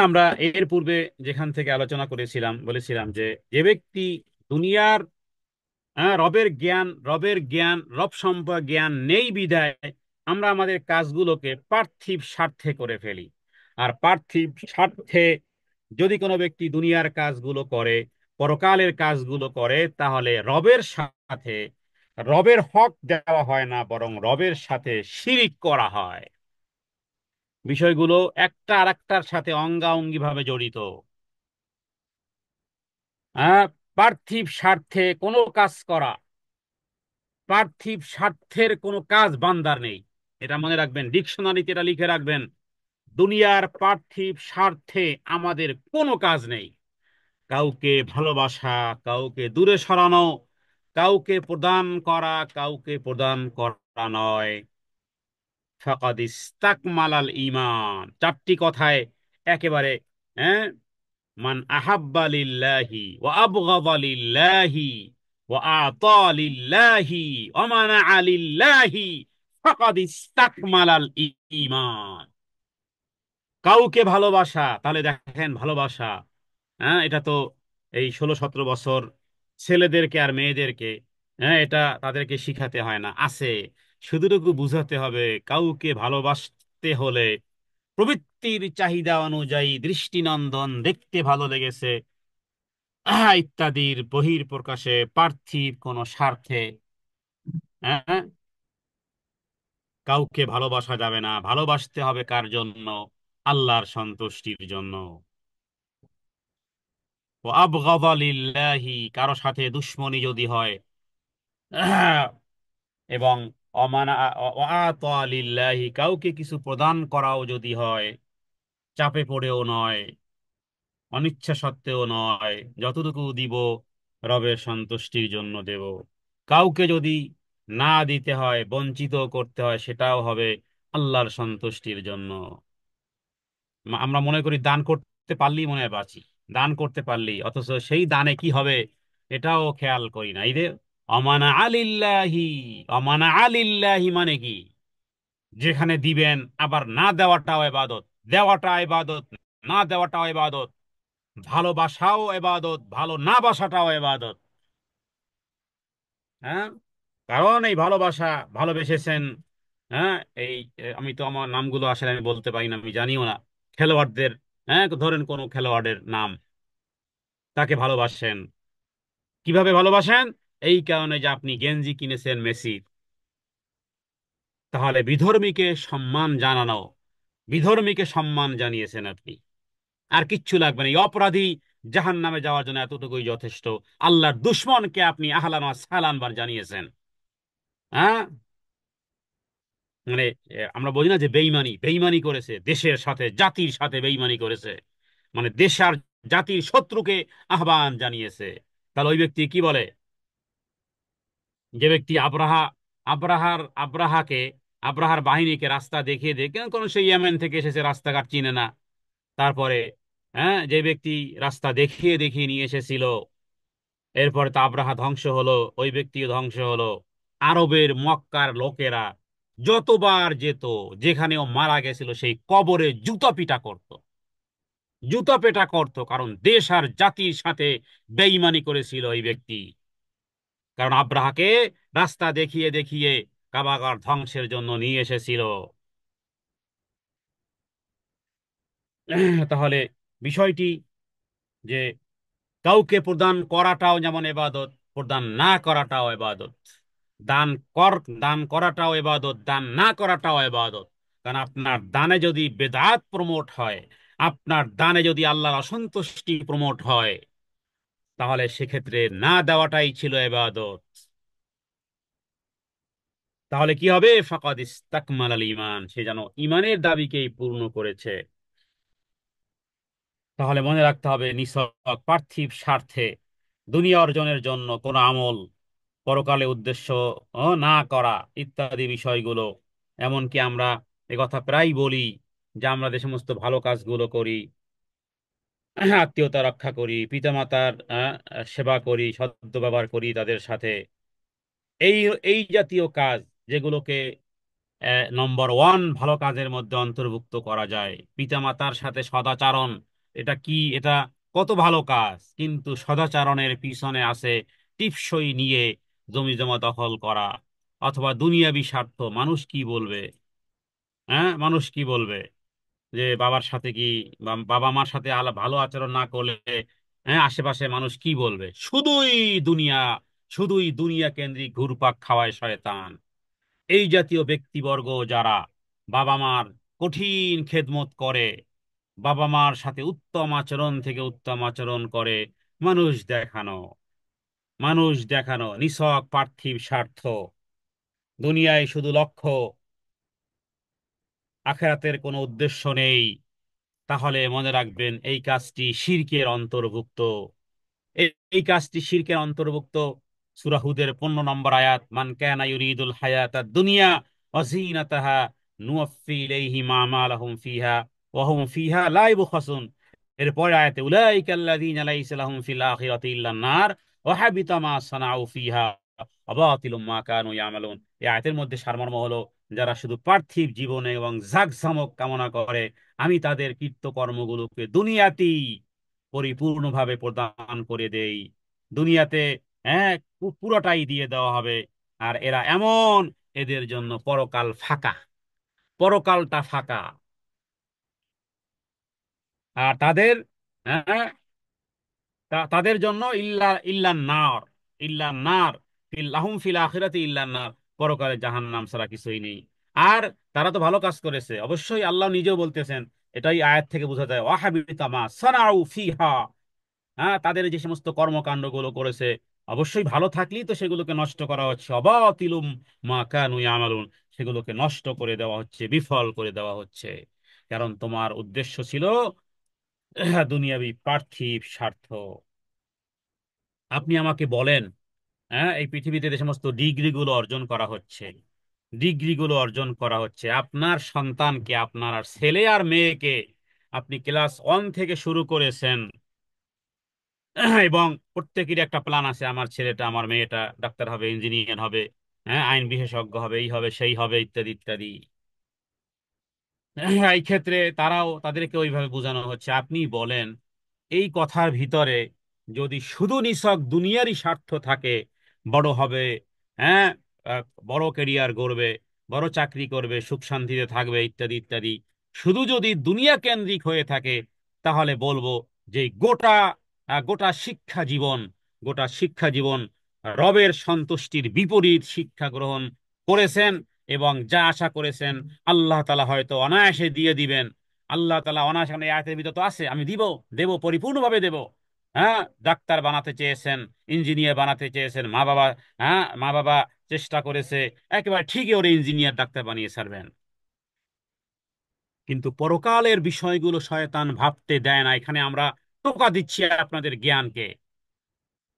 আমরা এর পূর্বে যেখান থেকে আলোচনা করেছিলাম, বলেছিলাম যে যে ব্যক্তি দুনিয়ার রবের জ্ঞান রব সম্পর্কে জ্ঞান নেই বিধায় আমরা আমাদের কাজগুলোকে পার্থিব স্বার্থে করে ফেলি। আর পার্থিব স্বার্থে যদি কোনো ব্যক্তি দুনিয়ার কাজগুলো করে, পরকালের কাজগুলো করে, তাহলে রবের সাথে রবের হক দেওয়া হয় না, বরং রবের সাথে শিরিক করা হয়। বিষয়গুলো একটা আরেকটার সাথে অঙ্গাঅঙ্গি ভাবে জড়িত। হ্যাঁ, পার্থিব স্বার্থে কোনো কাজ করা, পার্থিব স্বার্থের কোনো কাজ বান্দার নেই। এটা মনে রাখবেন, ডিকশনারিতে এটা লিখে রাখবেন। দুনিয়ার পার্থিব স্বার্থে আমাদের কোনো কাজ নেই। কাউকে ভালোবাসা, কাউকে দূরে সরানো, কাউকে প্রদান করা, কাউকে প্রদান করা নয়। ফাকাদ ইস্তাকমালাল ঈমান, চারটি কথায় একেবারে হ্যাঁ মান আহাব্বা লিল্লাহি ওয়া আবগাদা লিল্লাহি ওয়া আতা লিল্লাহি ওয়া মানাআ লিল্লাহি ফাকাদ ইস্তাকমালাল ঈমান। কাউকে ভালোবাসা, তাহলে দেখেন ভালোবাসা, এটা তো এই 16-17 বছর ছেলেদেরকে আর মেয়েদেরকে এটা তাদেরকে শিখাতে হয় না, আছে। শুধুটুকু বুঝাতে হবে কাউকে ভালোবাসতে হলে প্রবৃত্তির চাহিদা অনুযায়ী দৃষ্টিনন্দন, দেখতে ভালো লেগেছে ইত্যাদির বহির প্রকাশে পার্থিব কোন স্বার্থে হ্যাঁ কাউকে ভালোবাসা যাবে না। ভালোবাসতে হবে কার জন্য? আল্লাহর সন্তুষ্টির জন্য। ও আবগাদা লিল্লাহি, কারো সাথে দুশ্মনী যদি হয়, এবং অমানা আতা লিল্লাহি, কাউকে কিছু প্রদান করাও যদি হয়, চাপে পড়েও নয়, অনিচ্ছা সত্ত্বেও নয়, যতটুকু দিব রবের সন্তুষ্টির জন্য দেব। কাউকে যদি না দিতে হয়, বঞ্চিত করতে হয়, সেটাও হবে আল্লাহর সন্তুষ্টির জন্য। আমরা মনে করি দান করতে পারলেই মনে হয় বাঁচি, দান করতে পারলেই, অথচ সেই দানে কি হবে এটাও খেয়াল করি না। এই যে অমানা আলিল্লাহি, অমানা আলিল্লাহি মানে কি? যেখানে দিবেন আবার না দেওয়াটাও ইবাদত, দেওয়াটা ইবাদত, না দেওয়াটাও ইবাদত, ভালোবাসাও ইবাদত, ভালো না বাসাটাও ইবাদত। হ্যাঁ, কারণ এই ভালোবাসা, ভালোবেসেছেন। হ্যাঁ, এই আমি তো আমার নামগুলো আসলে আমি বলতে পারি না, আমি জানিও না খেলোয়াড়দের। ধরেন কোন খেলোয়াড়ের নাম, তাকে ভালোবাসেন। কিভাবে ভালোবাসেন? এই কারণে যে আপনি গেঞ্জি কিনেছেন মেসি, তাহলে বিধর্মীকে সম্মান জানানো, বিধর্মীকে সম্মান জানিয়েছেন আপনি। আর কিচ্ছু লাগবে না। এই অপরাধী জাহান্নামে যাওয়ার জন্য এতটুকুই যথেষ্ট। আল্লাহর দুশমনকে আপনি আহলান ওয়া সাহলান বার জানিয়েছেন। হ্যাঁ, মানে আমরা বলি না যে বেইমানি বেইমানি করেছে, দেশের সাথে জাতির সাথে বেইমানি করেছে, মানে দেশ আর জাতির শত্রুকে আহ্বান জানিয়েছে। তাহলে ওই ব্যক্তি কি বলে? যে ব্যক্তি আব্রাহাকে, আব্রাহার বাহিনীকে রাস্তা দেখিয়ে দেয়, কেন কোন সেই ইয়েমেন থেকে এসেছে, রাস্তাঘাট চিনে না। তারপরে হ্যাঁ, যে ব্যক্তি রাস্তা দেখিয়ে দেখিয়ে নিয়ে এসেছিল, এরপরে তো আব্রাহা ধ্বংস হলো, ওই ব্যক্তিও ধ্বংস হলো। আরবের মক্কার লোকেরা যতবার যেত, যেখানেও মারা গেছিল সেই কবরে জুতা পিটা করত, জুতা পেটা করত, কারণ দেশ আর জাতির সাথে বেঈমানি করেছিল ওই ব্যক্তি। কারণ আব্রাহাকে রাস্তা দেখিয়ে দেখিয়ে কাবাগার ধ্বংসের জন্য নিয়ে এসেছিল। তাহলে বিষয়টি যে কাউকে প্রদান করাটাও যেমন ইবাদত, প্রদান না করাটাও ইবাদত। দান কর, দান করাটাও ইবাদত, দান না করাটাও ইবাদত। কারণ আপনার দানে যদি বেদাত প্রমোট হয়, আপনার দানে যদি আল্লাহর অসন্তুষ্টি প্রমোট হয়, তাহলে সেক্ষেত্রে না দেওয়াটাই ছিল ইবাদত। তাহলে কি হবে? ফাকাদ ইস্তাকমালাল ঈমান, সে যেন ঈমানের দাবিকেই পূর্ণ করেছে। তাহলে মনে রাখতে হবে, নিছক পার্থিব স্বার্থে দুনিয়া অর্জনের জন্য কোন আমল, পরকালে উদ্দেশ্য না করা ইত্যাদি বিষয়গুলো। এমনকি আমরা একথা প্রায় বলি যে আমরা যে সমস্ত ভালো কাজগুলো করি, আত্মীয়তা রক্ষা করি, পিতামাতার সেবা করি, সদ্ব্যবহার করি তাদের সাথে, এই এই জাতীয় কাজ, যেগুলোকে নম্বর ওয়ান ভালো কাজের মধ্যে অন্তর্ভুক্ত করা যায়, পিতামাতার সাথে সদাচরণ, এটা কি, এটা কত ভালো কাজ, কিন্তু সদাচরণের পিছনে আছে টিপসই নিয়ে জমি জমা দখল করা, অথবা দুনিয়াবি স্বার্থ। মানুষ কি বলবে? হ্যাঁ, মানুষ কি বলবে যে বাবার সাথে কি, বাবা মার সাথে ভালো আচরণ না করলে, হ্যাঁ, আশেপাশে মানুষ কি বলবে? শুধুই দুনিয়া কেন্দ্রিক ঘুরপাক খাওয়ায় শয়তান। এই জাতীয় ব্যক্তিবর্গ যারা বাবা মার কঠিন খেদমত করে, বাবা মার সাথে উত্তম আচরণ থেকে উত্তম আচরণ করে, মানুষ দেখানো, মানুষ দেখানো, নিছক পার্থিব স্বার্থ, দুনিয়ায় শুধু লক্ষ্য, আখিরাতের কোনো উদ্দেশ্য নেই, তাহলে মনে রাখবেন এই কাজটি শিরকের অন্তর্ভুক্ত। এই কাজটি শিরকের অন্তর্ভুক্ত। সূরা হুদের 15 নম্বর আয়াত, মান কানা ইউরিদুল হায়াতাদ দুনিয়া ওয়া যিনাতাহা নুওয়াফি ইলাইহিম আমালাহুম ফিহা ওয়া হুম ফিহা লা ইউবখাসুন। এরপরে আয়াতে, উলাইকাল্লাযীনা লাইসা লাহুম ফিল আখিরাতি ইল্লান নার ওয়া হাবিতা মা সানাউ ফিহা ওয়া বাতিলুম মা কানু ইয়ামালুন। এই আয়াতের মধ্যে সারমর্ম হলো, যারা শুধু পার্থিব জীবনে এবং জাকজমক কামনা করে, আমি তাদের কৃতকর্মগুলোকে দুনিয়াতেই পরিপূর্ণভাবে প্রদান করে দেই, দুনিয়াতে, হ্যাঁ, পুরোটাই দিয়ে দেওয়া হবে। আর এরা এমন, এদের জন্য পরকাল ফাঁকা, পরকালটা ফাঁকা। আর তাদের, হ্যাঁ, তাদের জন্য ইল্লান নার, ইল্লান নার, লাহুম ফিল আখিরাতি ইল্লান নার, পরকালে জাহান্নাম ছাড়া কিছুই নেই। আর তারা তো ভালো কাজ করেছে, অবশ্যই আল্লাহ নিজেও বলতেছেন, এটাই আয়াত থেকে বোঝা যায়, ওয়াহাবিতা মা সানাউ ফিহা, হ্যাঁ, তাদের যে সমস্ত কর্মকাণ্ড গুলো করেছে, অবশ্যই ভালো থাকলেই তো সেগুলোকে নষ্ট করা হচ্ছে, অবাতিলুম মা কানু ইয়ামালুন, সেগুলোকে নষ্ট করে দেওয়া হচ্ছে, বিফল করে দেওয়া হচ্ছে। কারণ তোমার উদ্দেশ্য ছিল দুনিয়াবি পার্থিব স্বার্থ। আপনি আমাকে বলেন, হ্যাঁ, এই পৃথিবীতে যে সমস্ত ডিগ্রিগুলো অর্জন করা হচ্ছে, ডিগ্রিগুলো অর্জন করা হচ্ছে, আপনার সন্তানকে, আপনার আর ছেলে আর মেয়েকে আপনি ক্লাস 1 থেকে শুরু করেছেন, এবং প্রত্যেকেরই একটা প্ল্যান আছে, আমার ছেলেটা, আমার মেয়েটা ডাক্তার হবে, ইঞ্জিনিয়ার হবে, হ্যাঁ, আইন বিশেষজ্ঞ হবে, এই হবে সেই হবে, ইত্যাদি ইত্যাদি। এই ক্ষেত্রে তাদেরকে ওইভাবে বোঝানো হচ্ছে। আপনি বলেন, এই কথার ভিতরে যদি শুধু নিছক দুনিয়ারই স্বার্থ থাকে, বড় হবে, হ্যাঁ, আহ, বড় ক্যারিয়ার গড়বে, বড় চাকরি করবে, সুখ শান্তিতে থাকবে, ইত্যাদি ইত্যাদি, শুধু যদি দুনিয়া কেন্দ্রিক হয়ে থাকে, তাহলে বলবো যে গোটা শিক্ষা জীবন, গোটা শিক্ষা জীবন রবের সন্তুষ্টির বিপরীত শিক্ষা গ্রহণ করেছেন, এবং যা আশা করেছেন আল্লাহ তাআলা হয়তো অনায়াসে দিয়ে দিবেন। আল্লাহ তাআলা অনায়াসে, মানে এই আয়াতের ভিতর তো আছে, আমি দেব, পরিপূর্ণভাবে দেব। হ্যাঁ, ডাক্তার বানাতে চেয়েছেন, ইঞ্জিনিয়ার বানাতে চেয়েছেন, মা বাবা, হ্যাঁ, মা বাবা চেষ্টা করেছে, একেবারে ঠিকই ওর ইঞ্জিনিয়ার ডাক্তার বানিয়ে ছাড়বেন। কিন্তু পরকালের বিষয়গুলো শয়তান ভাবতে দেয় না। এখানে আমরা টোকা দিচ্ছি আপনাদের জ্ঞানকে।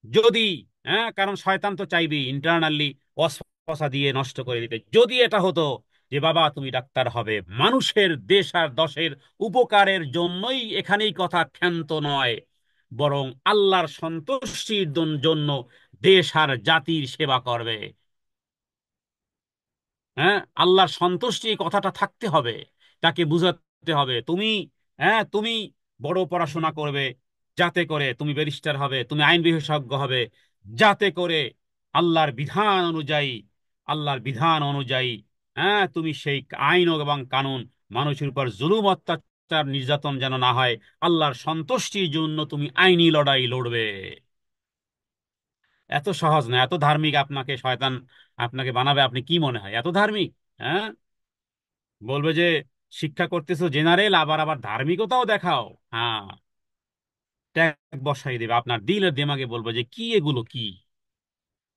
যদি, হ্যাঁ, কারণ শয়তান তো চাইবেই ইন্টারনালি ওয়াসওয়াসা দিয়ে নষ্ট করে দিতে। যদি এটা হতো যে বাবা তুমি ডাক্তার হবে, মানুষের দেশ আর দশের উপকারের জন্যই এখানেই কথা, ক্ষান্ত নয়, বরং আল্লাহর সন্তুষ্টির জন্য দেশ আর জাতির সেবা করবে। হ্যাঁ, আল্লাহর সন্তুষ্টি এই কথাটা থাকতে হবে, তাকে বুঝাতে হবে তুমি, হ্যাঁ, তুমি বড় পড়াশোনা করবে যাতে করে তুমি ব্যারিস্টার হবে, তুমি আইন বিশেষজ্ঞ হবে যাতে করে আল্লাহর বিধান অনুযায়ী, আল্লাহর বিধান অনুযায়ী, হ্যাঁ, তুমি সেই আইন এবং কানুন, মানুষের উপর জুলুম অত্যাচার নির্যাতন যেন না হয়, আল্লাহর সন্তুষ্টির জন্য তুমি আইনি লড়াই লড়বে। এত সহজ না, এত ধার্মিক আপনাকে শয়তান আপনাকে বানাবে, আপনি কি মনে হয় এত ধার্মিক? হ্যাঁ, বলবে যে শিক্ষা করতেছো জেনারেল, আবার আবার ধার্মিকতাও দেখাও। হ্যাঁ, ট্যাগ বসাই দেবে আপনার দিলের দিমাগে, বলবে যে কি এগুলো কি।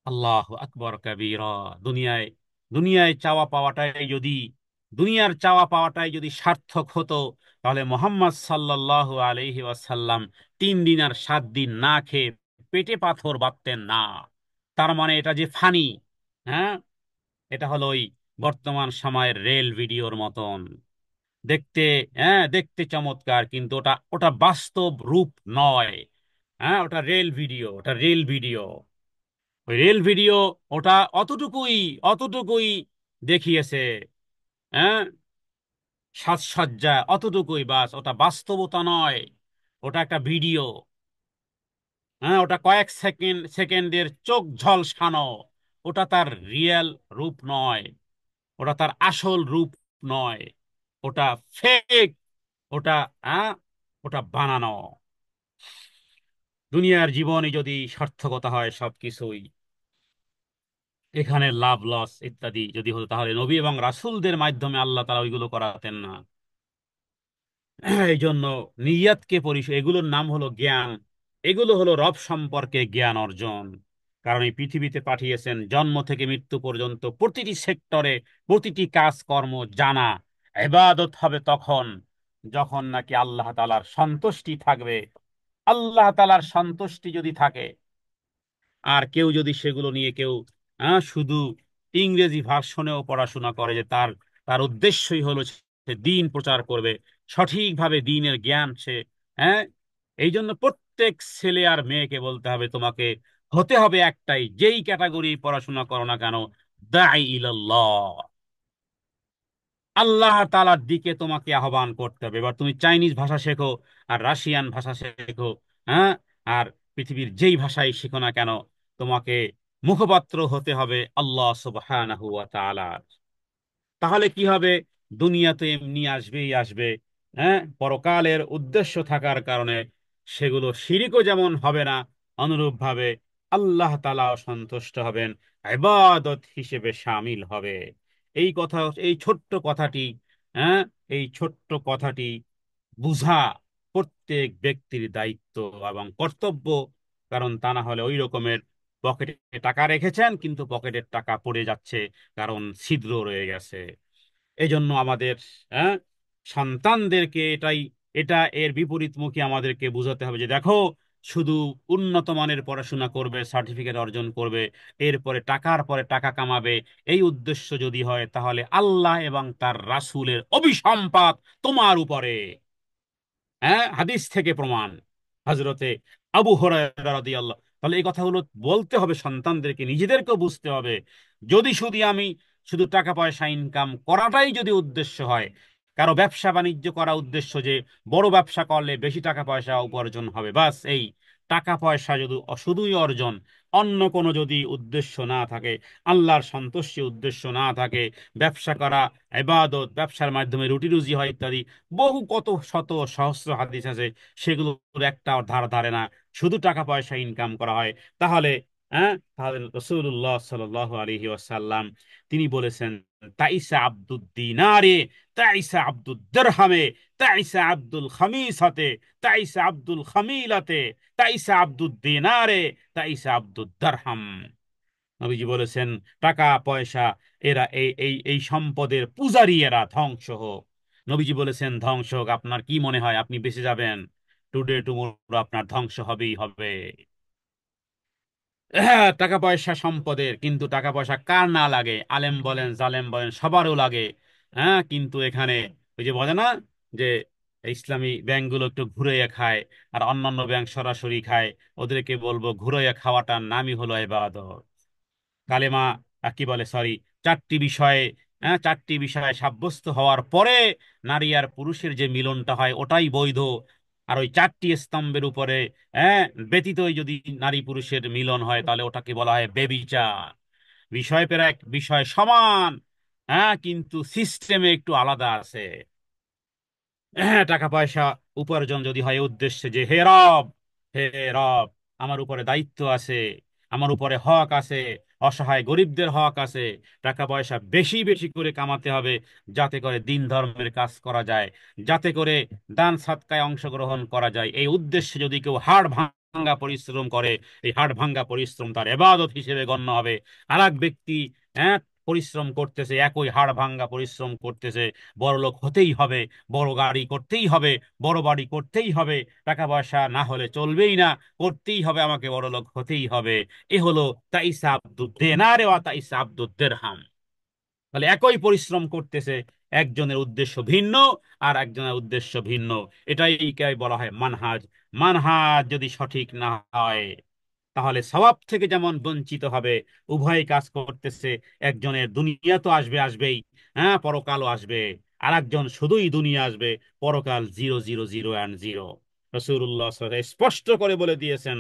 আল্লাহ আকবর কবীরা। দুনিয়ায়, দুনিয়ায় চাওয়া পাওয়াটাই যদি, দুনিয়ার চাওয়া পাওয়াটাই যদি সার্থক হতো, তাহলে মোহাম্মদ সাল্লাল্লাহু আলাইহি ওয়াসাল্লাম 3 দিন আর 7 দিন না খেয়ে পেটে পাথর বাঁধতেন না। তার মানে এটা যে ফানি, হ্যাঁ, এটা হলো ওই বর্তমান সময়ের রেল ভিডিওর মতন দেখতে। হ্যাঁ, দেখতে চমৎকার, কিন্তু ওটা ওটা বাস্তব রূপ নয়। হ্যাঁ, ওটা রেল ভিডিও, ওটা রেল ভিডিও, ওই রেল ভিডিও, ওটা অতটুকুই, অতটুকুই দেখিয়েছে। হ্যাঁ, সাজসজ্জা অতটুকুই, বাস, ওটা বাস্তবতা নয়, ওটা একটা ভিডিও। হ্যাঁ, ওটা কয়েক সেকেন্ডের চোখ ঝলসানো, ওটা তার রিয়েল রূপ নয়, ওটা তার আসল রূপ নয়, ওটা ফেক, ওটা, হ্যাঁ, ওটা বানানো। দুনিয়ার জীবনে যদি সার্থকতা হয় সবকিছুই, এখানে লাভ লস ইত্যাদি যদি হতো, তাহলে নবী এবং রাসূলদের মাধ্যমে আল্লাহ তাআলা ওইগুলো করাতেন না। এই জন্য নিয়াতকে এগুলোর নাম হলো জ্ঞান, এগুলো হলো রব সম্পর্কে জ্ঞান অর্জন। কারণ এই পৃথিবীতে পাঠিয়েছেন জন্ম থেকে মৃত্যু পর্যন্ত প্রতিটি সেক্টরে, প্রতিটি কাজকর্ম জানা। ইবাদত হবে তখন যখন নাকি আল্লাহ তাআলার সন্তুষ্টি থাকবে। আল্লাহ তাআলার সন্তুষ্টি যদি থাকে, আর কেউ যদি সেগুলো নিয়ে কেউ, শুধু ইংরেজি ভার্সনেও পড়াশোনা করে, যে তার তার উদ্দেশ্যই হলো সে দিন প্রচার করবে, সঠিকভাবে দিনের জ্ঞান সে, হ্যাঁ, এই জন্য প্রত্যেক ছেলে আর মেয়েকে বলতে হবে তোমাকে হতে হবে একটাই, যেই ক্যাটাগরি পড়াশোনা করো না কেন, দাঈ ইলাল্লাহ, আল্লাহ তাআলার দিকে তোমাকে আহ্বান করতে হবে। এবার তুমি চাইনিজ ভাষা শেখো আর রাশিয়ান ভাষা শেখো, হ্যাঁ, আর পৃথিবীর যেই ভাষাই শেখো না কেন, তোমাকে মুখপাত্র হতে হবে আল্লাহ সুবহানাহু ওয়া তাআলার। তাহলে কি হবে, দুনিয়া তো এমনি আসবেই আসবে, হ্যাঁ, পরকালের উদ্দেশ্য থাকার কারণে সেগুলো শিরিকও যেমন হবে না, অনুরূপ ভাবে আল্লাহ তাআলাও সন্তুষ্ট হবেন, ইবাদত হিসেবে শামিল হবে। এই কথা, এই ছোট্ট কথাটি, হ্যাঁ, এই ছোট্ট কথাটি বুঝা প্রত্যেক ব্যক্তির দায়িত্ব এবং কর্তব্য। কারণ তা না হলে ওই রকমের পকেটে টাকা রেখেছেন কিন্তু পকেটের টাকা পড়ে যাচ্ছে, কারণ ছিদ্র রয়ে গেছে। এই জন্য আমাদের, হ্যাঁ, সন্তানদেরকে এর বিপরীতমুখী আমাদেরকে বুঝাতে হবে যে দেখো, শুধু উন্নত মানের পড়াশোনা করবে, সার্টিফিকেট অর্জন করবে, এরপরে টাকার পরে টাকা কামাবে, এই উদ্দেশ্য যদি হয়, তাহলে আল্লাহ এবং তার রাসূলের অভিসম্পাত তোমার উপরে। হ্যাঁ, হাদিস থেকে প্রমাণ, হযরতে আবু হুরায়রা রাদিয়াল্লাহু। তাহলে এই কথাগুলো বলতে হবে সন্তানদেরকে, নিজেদেরকেও বুঝতে হবে। যদি শুধু আমি শুধু টাকা পয়সা ইনকাম করাটাই যদি উদ্দেশ্য হয়, কারো ব্যবসা বাণিজ্য করা উদ্দেশ্য যে বড় ব্যবসা করলে বেশি টাকা পয়সা উপার্জন হবে, বাস এই টাকা পয়সা যদি শুধুই অর্জন, অন্য কোনো যদি উদ্দেশ্য না থাকে, আল্লাহর সন্তুষ্টি উদ্দেশ্য না থাকে, ব্যবসা করা ইবাদত, ব্যবসার মাধ্যমে রুটি রুজি হয় ইত্যাদি, বহু কত শত সহস্র হাদিস আছে, সেগুলোর একটা ধার ধারে না, শুধু টাকা পয়সা ইনকাম করা হয়, তাহলে, হ্যাঁ, তাহলে রাসূলুল্লাহ সাল্লাল্লাহু আলাইহি ওয়াসাল্লাম তিনি বলেছেন তাইসা আব্দুদ দিনারে, তাইসা আব্দুদ দিরহামে, তাইসা আব্দুল খামিসাতে, তাইসা আব্দুল খামিলাতে, তাইসা আব্দুদ দিনারে, তাইসা আব্দুদ দিরহাম। নবীজি বলেছেন টাকা পয়সা এরা এই এই এই সম্পদের পূজারী, এরা ধ্বংস হোক। নবীজি বলেছেন ধ্বংস হোক। আপনার কি মনে হয় আপনি বেঁচে যাবেন? টুডে টুমোরো আপনার ধ্বংস হবেই হবে। হ্যাঁ, টাকা পয়সা সম্পদের, কিন্তু টাকা পয়সা কার না লাগে? আলেম বলেন জালেম বলেন সবারও লাগে। হ্যাঁ, কিন্তু এখানে ওই যে বলে না যে ইসলামী ব্যাংকগুলো একটু ঘুরাইয়া খায় আর অন্যান্য ব্যাংক সরাসরি খায়। ওদেরকে বলবো ঘুরাইয়া খাওয়াটার নামই হলো ইবাদত। কালেমা কি বলে, সরি, চারটি বিষয়ে, হ্যাঁ, চারটি বিষয়ে সাব্যস্ত হওয়ার পরে নারী আর পুরুষের যে মিলনটা হয় ওটাই বৈধ। আর ওই চারটি স্তম্ভের উপরে, হ্যাঁ, ব্যতীতই যদি নারী পুরুষের মিলন হয় তাহলে ওটাকে বলা হয় বেবিচার। বিষয় পেরা এক বিষয় সমান, হ্যাঁ, কিন্তু সিস্টেমে একটু আলাদা আছে। হ্যাঁ, টাকা পয়সা উপার্জন যদি হয় এই উদ্দেশ্যে যে হে রব, হে রব, আমার উপরে দায়িত্ব আছে, আমার উপরে হক আছে, অসহায় গরিবদের হক আছে, টাকা পয়সা বেশি বেশি করে কামাতে হবে যাতে করে দিন ধর্মের কাজ করা যায়, যাতে করে দান সৎকায় অংশগ্রহণ করা যায়। এই উদ্দেশ্যে যদি কেউ হাড় ভাঙ্গা পরিশ্রম করে, এই হাড় ভাঙ্গা পরিশ্রম তার ইবাদত হিসেবে গণ্য হবে। আর এক ব্যক্তি, হ্যাঁ, পরিশ্রম করতেছে, একই হাড় ভাঙ্গা পরিশ্রম করতেছে, বড়লোক হতেই হবে, বড় গাড়ি করতেই হবে, বড় বাড়ি করতেই হবে, টাকা পয়সা না হলে চলবেই না, করতেই হবে, আমাকে বড় লোক হতেই হবে। এ হলো তাইসা আব্দুদ দেনারে ওয়া তাইসা আব্দুদ দিরহাম। তাহলে একই পরিশ্রম করতেছে, একজনের উদ্দেশ্য ভিন্ন আর একজনের উদ্দেশ্য ভিন্ন। এটাই কে বলা হয় মানহাজ। মানহাজ যদি সঠিক না হয় তাহলে সওয়াব থেকে যেমন বঞ্চিত হবে। উভয় কাজ করতেছে, একজনের দুনিয়া তো আসবে আসবেই, হ্যাঁ, পরকালও আসবে। আর একজন শুধুই দুনিয়া আসবে, পরকাল zero zero zero and zero. রাসূলুল্লাহ সাল্লাল্লাহু আলাইহি ওয়াসাল্লাম স্পষ্ট করে বলে দিয়েছেন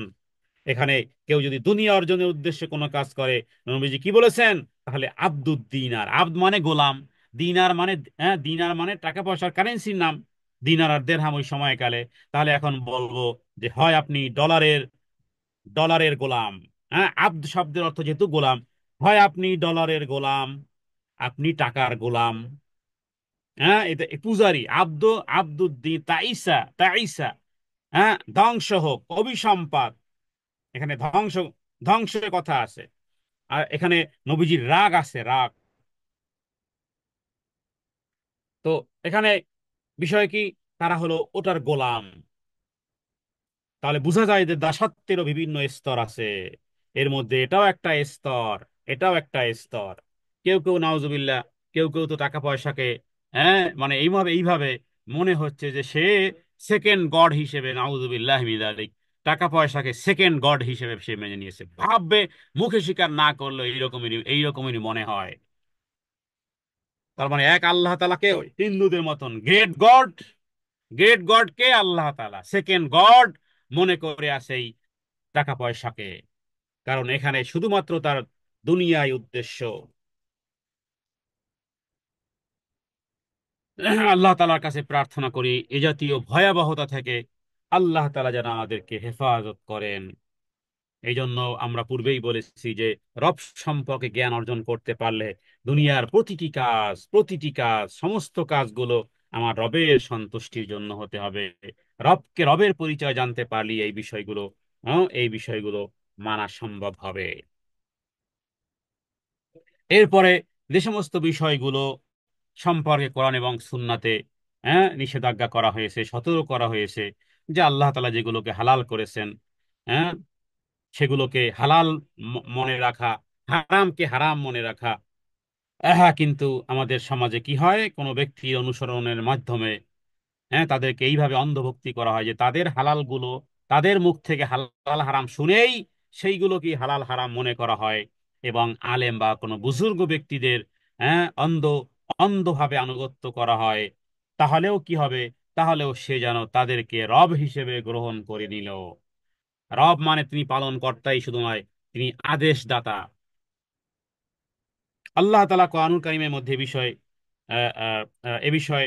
এখানে কেউ যদি দুনিয়া অর্জনের উদ্দেশ্যে কোনো কাজ করে, নবীজি কি বলেছেন, তাহলে আব্দুদ দিনার, আব্দ মানে গোলাম, দিনার মানে, হ্যাঁ, দিনার মানে টাকা পয়সার কারেন্সির নাম, দিনার আর দেরহাম ওই সময়কালে। তাহলে এখন বলবো যে হয় আপনি ডলারের ডলারের গোলাম, হ্যাঁ, আব্দ শব্দের অর্থ যেহেতু গোলাম, হয় আপনি ডলারের গোলাম, আপনি টাকার গোলাম, হ্যাঁ, এটা পূজারি আব্দ, আব্দুদ্দিন তাইসা তাইসা, হ্যাঁ, ধ্বংস হোক, অভিসম্পাত। এখানে ধ্বংস, ধ্বংসের কথা আছে। আর এখানে নবীজির রাগ আছে, রাগ। তো এখানে বিষয় কি, তারা হলো ওটার গোলাম। তাহলে বোঝা যায় যে দাসত্বেরও বিভিন্ন স্তর আছে। এর মধ্যে এটাও একটা স্তর, এটাও একটা স্তর। কেউ কেউ নাউজুবিল্লাহ, কেউ কেউ তো টাকা পয়সাকে, হ্যাঁ, মানে এইভাবে এইভাবে মনে হচ্ছে যে সে সেকেন্ড গড হিসেবে, নাউজুবিল্লাহ মিন যালিক, টাকা পয়সাকে সেকেন্ড গড হিসেবে সে মেনে নিয়েছে, ভাববে, মুখে স্বীকার না করলেও এইরকমই মনে হয়। তার মানে এক আল্লাহ তাআলাকে হিন্দুদের মতন গ্রেট গড, গ্রেট গড কে আল্লাহ তাআলা, সেকেন্ড গড মনে করে আছে এই টাকা পয়সাকে। কারণ এখানে শুধুমাত্র তার দুনিয়ায় উদ্দেশ্য। আল্লাহ তাআলার কাছে প্রার্থনা করি এ জাতীয় ভয়াবহতা থেকে আল্লাহ তাআলা যেন আমাদেরকে হেফাজত করেন। এই জন্য আমরা পূর্বেই বলেছি যে রব সম্পর্কে জ্ঞান অর্জন করতে পারলে দুনিয়ার প্রতিটি কাজ সমস্ত কাজগুলো আমার রবের সন্তুষ্টির জন্য হতে হবে। রবকে, রবের পরিচয় জানতে পারলি এই বিষয়গুলো, এই বিষয়গুলো মানা সম্ভব হবে। এরপরে যে সমস্ত বিষয়গুলো সম্পর্কে কোরআন এবং সুন্নাতে, হ্যাঁ, নিষেধাজ্ঞা করা হয়েছে, সতর্ক করা হয়েছে, যে আল্লাহ তাআলা যেগুলোকে হালাল করেছেন, হ্যাঁ, সেগুলোকে হালাল মনে রাখা, হারামকে হারাম মনে রাখা। হ্যাঁ, কিন্তু আমাদের সমাজে কি হয়, কোনো ব্যক্তির অনুসরণের মাধ্যমে, হ্যাঁ, তাদেরকে এইভাবে অন্ধভক্তি করা হয় যে তাদের হালাল গুলো, তাদের মুখ থেকে হালাল হারাম শুনেই সেইগুলো কি হালাল হারাম মনে করা হয়। এবং আলেম বা কোনো বুজুর্গ ব্যক্তিদের, হ্যাঁ, অন্ধভাবে আনুগত্য করা হয়। তাহলেও কি হবে, তাহলেও সে যেন তাদেরকে রব হিসেবে গ্রহণ করে নিল। রব মানে তিনি পালন কর্তাই শুধু নয়, তিনি আদেশদাতা। আল্লাহ তাআলা কোরআনুল কারীমের মধ্যে এ বিষয়ে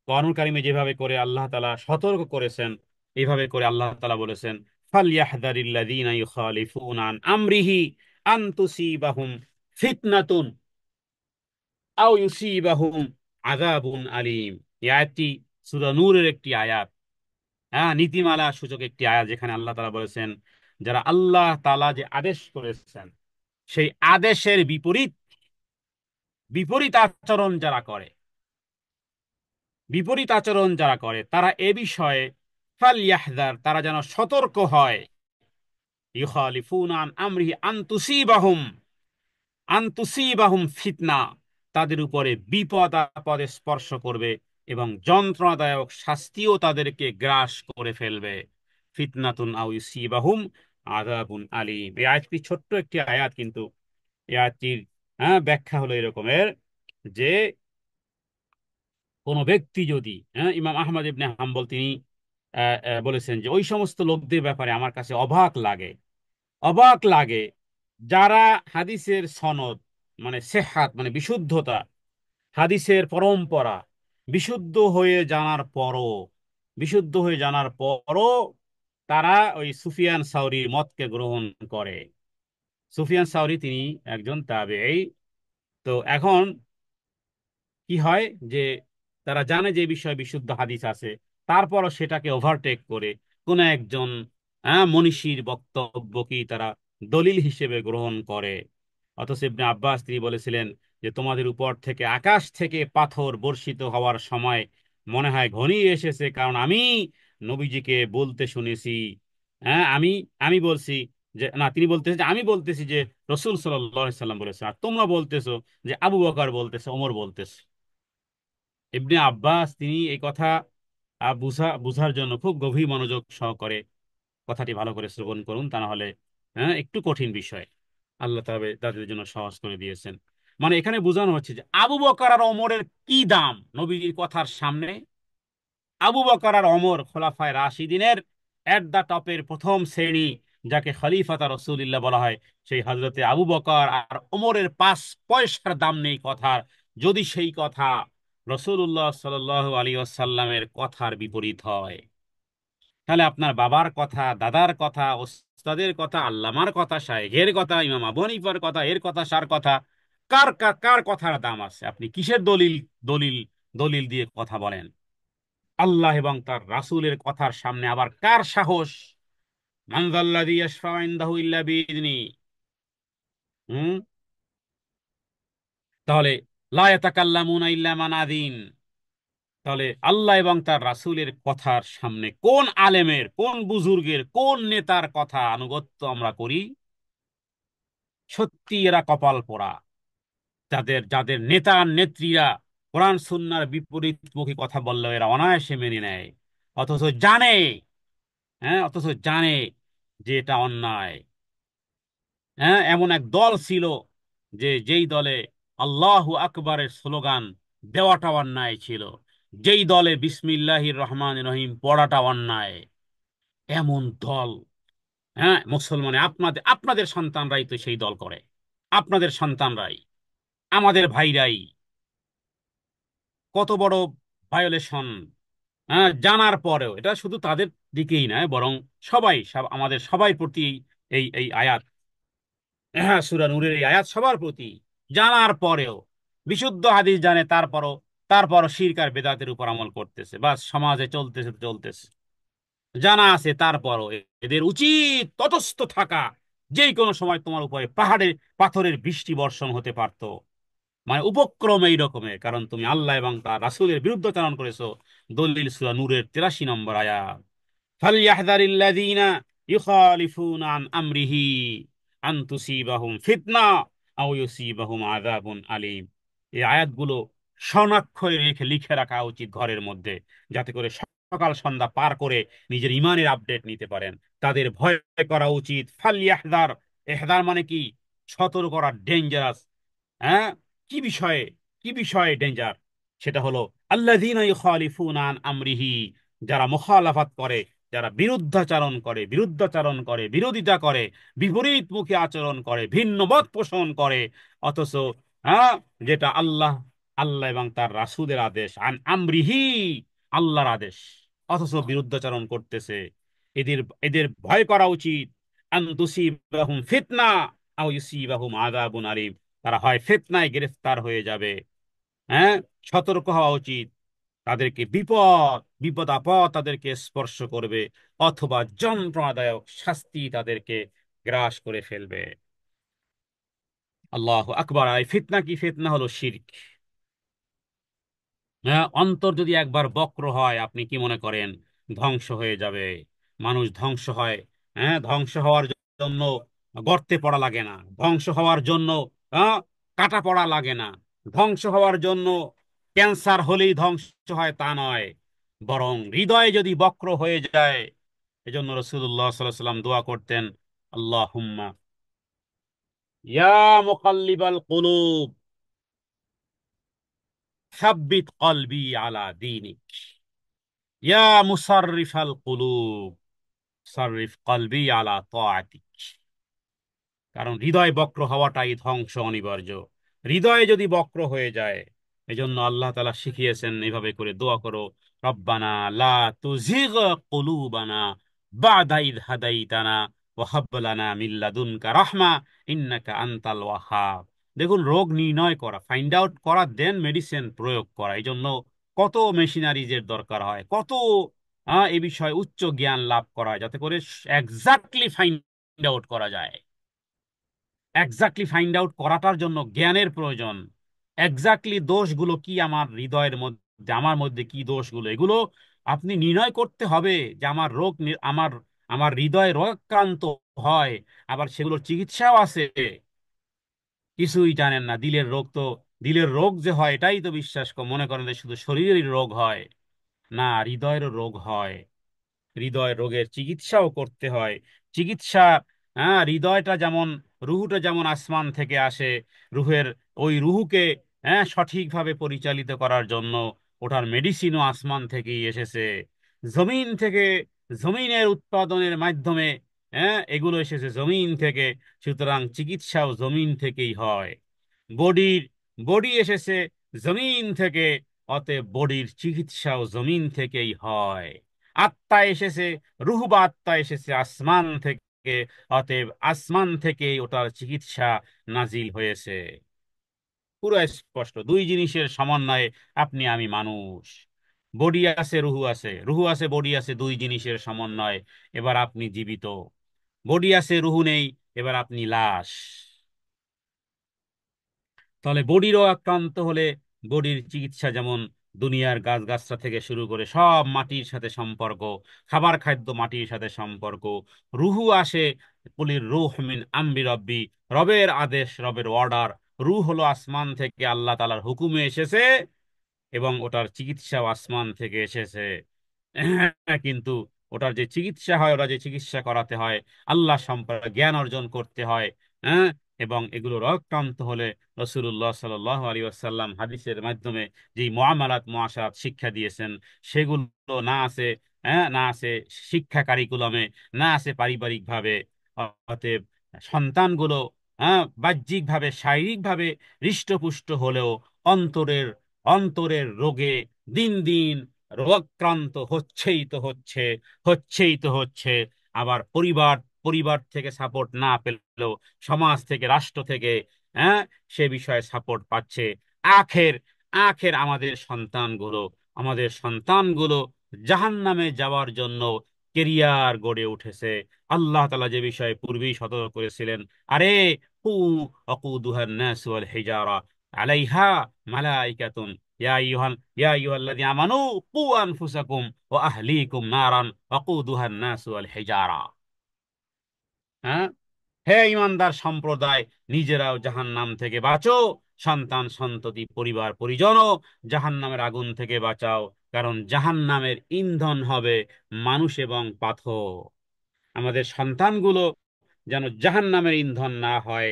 কোরআনুল কারীমে যেভাবে করে আল্লাহ তাআলা সতর্ক করেছেন, এইভাবে করে আল্লাহ তাআলা বলেছেন ফালইয়াহদারিল্লাযীনা ইউখালিফুনা আন আমরিহি আন তুসিবাহুম ফিতনাতুন আও ইউসিবাহুম আযাবুন আলীম। এই আয়াতটি সূরা নূরের একটি আয়াত, হ্যাঁ, নীতিমালা সূচক একটি আয়াত, যেখানে আল্লাহ তাআলা বলেছেন যারা আল্লাহ তাআলা যে আদেশ করেছেন সেই আদেশের বিপরীত বিপরীত আচরণ যারা করে, বিপরীত আচরণ যারা করে তারা এ বিষয়ে ফালইয়াহযার, তারা যেন সতর্ক হয়। ইউখালিফুনা আন আমরিহি আন তুসিবাহুম ফিতনা, তাদের উপরে বিপদ আপদে স্পর্শ করবে এবং যন্ত্রণাদায়ক শাস্তিও তাদেরকে গ্রাস করে ফেলবে। ফিতনাতুন আও ইউসিবাহুম আযাবুন আলীম। এই আয়াতটি ছোট্ট একটি আয়াত, কিন্তু এই আয়াতটির ব্যাখ্যা হলো এরকমের যে কোনো ব্যক্তি যদি, ইমাম আহমদ ইবনে হাম্বল তিনি বলেছেন যে ওই সমস্ত লোকদের ব্যাপারে আমার কাছে অবাক লাগে, অবাক লাগে যারা হাদিসের সনদ মানে সেহাত মানে বিশুদ্ধতা, হাদিসের পরম্পরা বিশুদ্ধ হয়ে জানার পরও তারা ওই সুফিয়ান সাউরির মতকে গ্রহণ করে। সুফিয়ান সাউরি তিনি একজন তাবেঈ। তো এখন কি হয় যে তারা জানে যে এই বিষয়ে বিশুদ্ধ হাদিস আছে, তারপরও সেটাকে ওভারটেক করে কোন একজন মনীষীর বক্তব্যকেই তারা দলিল হিসেবে গ্রহণ করে। অথচ ইবনে আব্বাস তিনি বলেছিলেন যে তোমাদের উপর থেকে আকাশ থেকে পাথর বর্ষিত হওয়ার সময় মনে হয় ঘনিয়ে এসেছে, কারণ আমি নবীজিকে বলতে শুনেছি, আমি আমি বলছি যে না, তিনি বলতেছে যে আমি বলতেছি যে রসুল সাল্লাল্লাহু আলাইহি সাল্লাম বলেছে, আর তোমরা বলতেছো যে আবু বকর বলতেছে, ওমর বলতেছে। ইবনে আব্বাস তিনি এই কথা বুঝার জন্য খুব গভীর মনোযোগ সহকারে কথাটি ভালো করে শ্রবণ করুন, তা না হলে একটু কঠিন বিষয়। আল্লাহ তাদের জন্য সহজ করে দিয়েছেন। মানে এখানে বোঝানো হচ্ছে যে আবু বকর আর ওমরের কি দাম নবীর কথার সামনে। আবু বকর আর ওমর খোলাফায়ে রাশিদিনের এট দা টপের প্রথম শ্রেণী, যাকে খলিফাতা রাসূলুল্লাহ বলা হয়, সেই হযরতে আবু বকর আর ওমরের 5 পয়সার দাম নেই কথার, যদি সেই কথা রাসূলুল্লাহ সাল্লাল্লাহু আলাইহি ওয়াসাল্লামের কথার বিপরীত হয়। তাহলে আপনার বাবার কথা, দাদার কথা, ওস্তাদের কথা, আল্লামার কথা, শায়খের কথা, ইমাম আবু হানিফার কথা, এর কথা, সার কথা, কার কথার দাম আছে? আপনি কিসের দলিল দলিল দিয়ে কথা বলেন? আল্লাহ এবং তার রাসূলের কথার সামনে আবার কার সাহস? মান যাল্লাযী ইয়াশফাউ ইনদাহু ইল্লা বিইذনি। হুম তাহলে লা ইয়াতাকাল্লামুনা ইল্লা মান আযিন। তাহলে আল্লাহ এবং তার রাসূলের কথার সামনে কোন আলেমের, কোন বুজুর্গের, কোন নেতার কথা আনুগত্য আমরা করি? সত্যি এরা কপাল পোড়া, যাদের যাদের নেতা নেত্রীরা কোরআন সুন্নাহর বিপরীতমুখী কথা বললেও এরা অনায়াসে মেনে নেয়, অথচ জানে, অথচ জানে যে এটা অন্যায়। এমন এক দল ছিল যেই দলে আল্লাহু আকবারের স্লোগান দেওয়াটা অন্যায় ছিল, যেই দলে বিসমিল্লাহির রহমানির রহিম পড়াটা অন্যায়। এমন দল, মুসলমানে আপনাদের আপনাদের সন্তানরাই তো সেই দল করে, আপনাদের সন্তানরাই, আমাদের ভাইরাই কত বড় ভায়োলেশন। জানার পরেও এটা শুধু তাদের দিকেই নয়, বরং আমাদের সবাই প্রতি এই এই আয়াত, সূরা নূরের এই আয়াত সবার প্রতি। জানার পরেও, বিশুদ্ধ হাদিস জানে, তারপরও শিরক আর বেদাতের উপর আমল করতেছে, বাস সমাজে চলতেছে তো চলতেছে। জানা আছে তারপরও এদের উচিত তটস্থ থাকা। যেই কোনো সময় তোমার উপরে পাথরের বৃষ্টি বর্ষণ হতে পারতো। মানে উপক্রম এই রকমের, কারণ তুমি আল্লাহ এবং তার রাসূলের বিরুদ্ধাচরণ করেছো। দলিল সূরা নূরের 83 নম্বর আয়াত। ফালইয়াহযারিল্লাযীনা ইউখালিফুনা আন আমরিহি আন তুসিবাহুম ফিতনা আও ইউসিবাহুম আযাবুন আলীম। এই আয়াতগুলো স্বর্ণাক্ষরে লিখে রাখা উচিত ঘরের মধ্যে, যাতে করে সকাল সন্ধ্যা পার করে নিজের ইমানের আপডেট নিতে পারেন। তাদের ভয় করা উচিত। ফালইয়াহযার, ইহযার মানে কি? সতর্ক করা, ডেঞ্জারাস। হ্যাঁ কি বিষয়ে কি বিষয়ে ডেঞ্জার? সেটা হলো আল্লাযীনা ইউখালিফুনা আন আমরিহি, যারা মুখালাফাত করে, যারা বিরোধিতা করে, বিপরীতমুখী আচরণ করে, ভিন্ন মত পোষণ করে, অথচ হ্যাঁ যেটা আল্লাহ আল্লাহ এবং তার রাসূলের আদেশ, আন আমরিহি আল্লাহর আদেশ, অথচ বিরুদ্ধাচরণ করতেছে। এদের এদের ভয় করা উচিত। আন তুসিবাহুম ফিতনা আও ইউসিবাহুম আযাবুন আলীম, তারা হয় ফিতনায় গ্রেফতার হয়ে যাবে, হ্যাঁ সতর্ক হওয়া উচিত, তাদেরকে বিপদ আপদ তাদেরকে স্পর্শ করবে, অথবা যন্ত্রণাদায়ক শাস্তি তাদেরকে গ্রাস করে ফেলবে। আল্লাহ আকবার। এই ফিতনা কি? ফিতনা হলো শিরক। হ্যাঁ, অন্তর যদি একবার বক্র হয়, আপনি কি মনে করেন ধ্বংস হয়ে যাবে? মানুষ ধ্বংস হয়, হ্যাঁ, ধ্বংস হওয়ার জন্য গর্তে পড়া লাগে না, ধ্বংস হওয়ার জন্য হ্যাঁ, কাটা পড়া লাগে না, ধ্বংস হওয়ার জন্য ক্যান্সার হলেই ধ্বংস হয় তা নয়, বরং হৃদয় যদি বক্র হয়ে যায়। এজন্য রাসূলুল্লাহ সাল্লাল্লাহু আলাইহি ওয়াসাল্লাম দোয়া করতেন, আল্লাহুম্মা ইয়া মুকাল্লিবাল কুলুব সাব্বিত কলবি আলা দীনিক, ইয়া মুসাররিফাল কুলুব সাররিফ কলবি আলা তাআতিক। কারণ হৃদয় বক্র হওয়াটাই ধ্বংস অনিবার্য। হৃদয় যদি বক্র হয়ে যায়, এজন্য আল্লাহ তাআলা শিখিয়েছেন এইভাবে করে দোয়া করো, রব্বানা লা তুজিগ কুলুবানা বাদা ইদ হাদাইতানা ওয়া হাব লানা মিন লাদুনকা রাহমা ইন্নাকা আনতাল ওয়াহ্হাব। দেখুন, রোগ নির্ণয় করা, ফাইন্ড আউট করা, দেন মেডিসিন প্রয়োগ করা, এই জন্য কত মেশিনারিজের দরকার হয়, কত এই বিষয়ে উচ্চ জ্ঞান লাভ করা হয়, যাতে করে এক্স্যাক্টলি ফাইন্ড আউট করা যায়। এক্স্যাক্টলি ফাইন্ড আউট করাটার জন্য জ্ঞানের প্রয়োজন। এক্স্যাক্টলি দোষগুলো কি আমার হৃদয়ের মধ্যে, আমার মধ্যে কি দোষগুলো, এগুলো আপনি নির্ণয় করতে হবে। যে আমার রোগ আমার আমার হৃদয় রোগাক্রান্ত হয়, আবার সেগুলোর চিকিৎসাও আছে। কিছুই জানেন না, দিলের রোগ তো, দিলের রোগ যে হয় এটাই তো বিশ্বাস মনে করেন যে শুধু শরীরের রোগ হয়। না, হৃদয়েরও রোগ হয়। হৃদয় রোগের চিকিৎসাও করতে হয়। চিকিৎসা, হ্যাঁ, হৃদয়টা যেমন, রুহুটা যেমন আসমান থেকে আসে, রুহের ওই রুহুকে হ্যাঁ সঠিকভাবে পরিচালিত করার জন্য ওটার মেডিসিনও আসমান থেকেই এসেছে, জমিন থেকে, জমিনের উৎপাদনের মাধ্যমে, হ্যাঁ, এগুলো এসেছে জমিন থেকে। সুতরাং চিকিৎসাও জমিন থেকেই হয়। বডির বডি এসেছে জমিন থেকে, অতএব বডির চিকিৎসাও জমিন থেকেই হয়। আত্মা এসেছে, রুহ বা আত্মা এসেছে আসমান থেকে, অতএব আসমান থেকেই ওটার চিকিৎসা নাজিল হয়েছে। পুরো স্পষ্ট, দুই জিনিসের সমন্বয়ে আপনি আমি মানুষ। বডি আছে, রুহু আছে, রুহু আছে, বডি আছে, দুই জিনিসের সমন্বয়। এবার আপনি জীবিত, বডি আছে, রুহু নেই, এবার আপনি লাশ। তাহলে বডিরও আক্রান্ত হলে বডির চিকিৎসা যেমন দুনিয়ার গাছগাছরা থেকে শুরু করে সব মাটির সাথে সম্পর্ক, খাবার খাদ্য মাটির সাথে সম্পর্ক। রুহু আসে, কুলির রূহ মিন আমরি রব্বি, রবের আদেশ, রবের অর্ডার। রূহ হলো আসমান থেকে আল্লাহ তাআলার হুকুমে এসেছে, এবং ওটার চিকিৎসাও আসমান থেকে এসেছে। কিন্তু ওটার যে চিকিৎসা হয়, ওটা যে চিকিৎসা করাতে হয়, আল্লাহ সম্পর্কে জ্ঞান অর্জন করতে হয়। হ্যাঁ, এবং এগুলো রক্তান্ত হলে রাসূলুল্লাহ সাল্লাল্লাহু আলাইহি ওয়াসাল্লাম হাদিসের মাধ্যমে যে মুআমালাত মুআশারাত শিক্ষা দিয়েছেন, সেগুলো না আছে, হ্যাঁ, না আছে শিক্ষা কারিকুলামে, না আছে পারিবারিক ভাবে। অতএব সন্তানগুলো বাহ্যিকভাবে, শারীরিকভাবে হৃষ্টপুষ্ট হলেও অন্তরের অন্তরের রোগে দিন দিন রোগাক্রান্ত হচ্ছেই তো হচ্ছে, হচ্ছেই তো হচ্ছে। আবার পরিবার, পরিবার থেকে সাপোর্ট না পেলেও সমাজ থেকে, রাষ্ট্র থেকে, হ্যাঁ, সে বিষয়ে সাপোর্ট পাচ্ছে। আখের আখের আমাদের সন্তানগুলো জাহান্নামে যাওয়ার জন্য কেরিয়ার গড়ে উঠেছে। আল্লাহ তাআলা যে বিষয়ে পূর্বেই সতর্ক করেছিলেন, আরে কু ওয়াকুদুহান নাস ওয়াল হিজারা আলাইহা মালাইকাতুন ইয়া আইয়ুহাল্লাযীনা আমানু কু আনফুসাকুম ওয়া আহলিকুম নারান ওয়াকুদুহান নাস ওয়াল হিজারা। হ্যাঁ, হে ঈমানদার সম্প্রদায়, নিজেরাও জাহান্নাম থেকে বাঁচো, সন্তান সন্ততি পরিবার পরিজনও জাহান্নামের আগুন থেকে বাঁচাও। কারণ জাহান্নামের ইন্ধন হবে মানুষ এবং পাথর। আমাদের সন্তানগুলো যেন জাহান্নামের ইন্ধন না হয়,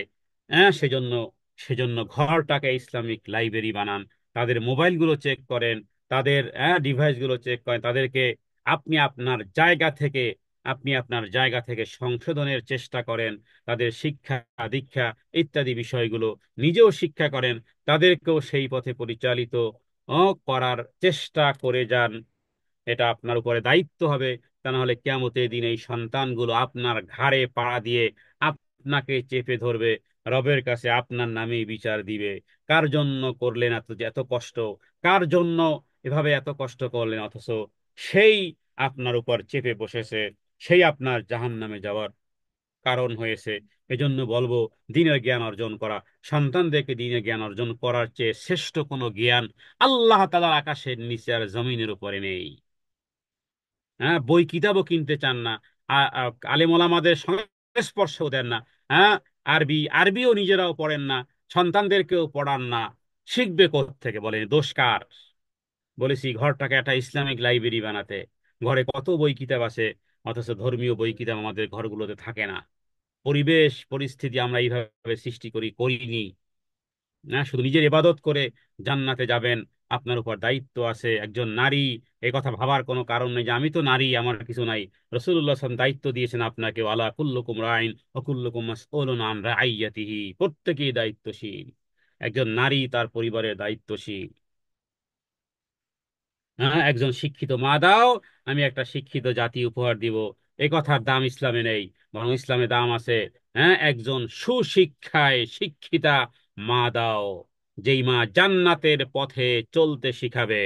হ্যাঁ, সেজন্য সেজন্য ঘরটাকে ইসলামিক লাইব্রেরি বানান। তাদের মোবাইলগুলো চেক করেন, তাদের ডিভাইসগুলো চেক করেন, তাদেরকে আপনি আপনার জায়গা থেকে আপনি আপনার জায়গা থেকে সংশোধনের চেষ্টা করেন। তাদের শিক্ষা দীক্ষা ইত্যাদি বিষয়গুলো নিজেও শিক্ষা করেন, তাদেরকেও সেই পথে পরিচালিত করার চেষ্টা করে যান। এটা আপনার উপরে দায়িত্ব হবে। তা না হলে কিয়ামতের দিন এই সন্তানগুলো আপনার ঘাড়ে পাড়া দিয়ে আপনাকে চেপে ধরবে, রবের কাছে আপনার নামেই বিচার দিবে। কার জন্য করলেন এত, যে এত কষ্ট, কার জন্য এভাবে এত কষ্ট করলেন, অথচ সেই আপনার উপর চেপে বসেছে, সেই আপনার জাহান্নামে যাওয়ার কারণ হয়েছে। এজন্য বলবো, দ্বীনের জ্ঞান অর্জন করা, সন্তানদেরকে দ্বীনের জ্ঞান অর্জন করার চেয়ে শ্রেষ্ঠ কোনো জ্ঞান আল্লাহ তাআলার আকাশের নিচে আর জমিনের উপরে নেই। হ্যাঁ, বই কিতাবও কিনতে চান না, আলেম ওলামাদের সংস্পর্শও দেন না। হ্যাঁ, আরবিও নিজেরাও পড়েন না, সন্তানদেরকেও পড়ান না। শিখবে থেকে বলেন, দোষ কার? বলেছি ঘরটাকে একটা ইসলামিক লাইব্রেরি বানাতে। ঘরে কত বই কিতাব আছে, অথচ ধর্মীয় বই কিতাব আমাদের ঘরগুলোতে থাকে না। পরিবেশ পরিস্থিতি আমরা এইভাবে সৃষ্টি করিনি। না, শুধু নিজের ইবাদত করে জান্নাতে যাবেন, আপনার উপর দায়িত্ব আছে একজন নারী। এ কথা ভাবার কোনো কারণ নেই যে আমি তো নারী, আমার কিছু নাই। রাসূলুল্লাহ সাল্লাল্লাহু আলাইহি ওয়াসাল্লাম দায়িত্ব দিয়েছেন আপনাকে, ওয়ালা কুল্লুকুম রাইন ওয়া কুল্লুকুম মাসউলুন আন রাইয়াতিহি। প্রত্যেকেই দায়িত্বশীল। একজন নারী তার পরিবারের দায়িত্বশীল। হ্যাঁ, একজন শিক্ষিত মা দাও, আমি একটা শিক্ষিত জাতি উপহার দিব, এ কথার দাম ইসলামে নেই। বরং ইসলামে দাম আছে, হ্যাঁ, একজন সুশিক্ষায় শিক্ষিতা মা দাও, যেই মা জান্নাতের পথে চলতে শিখাবে।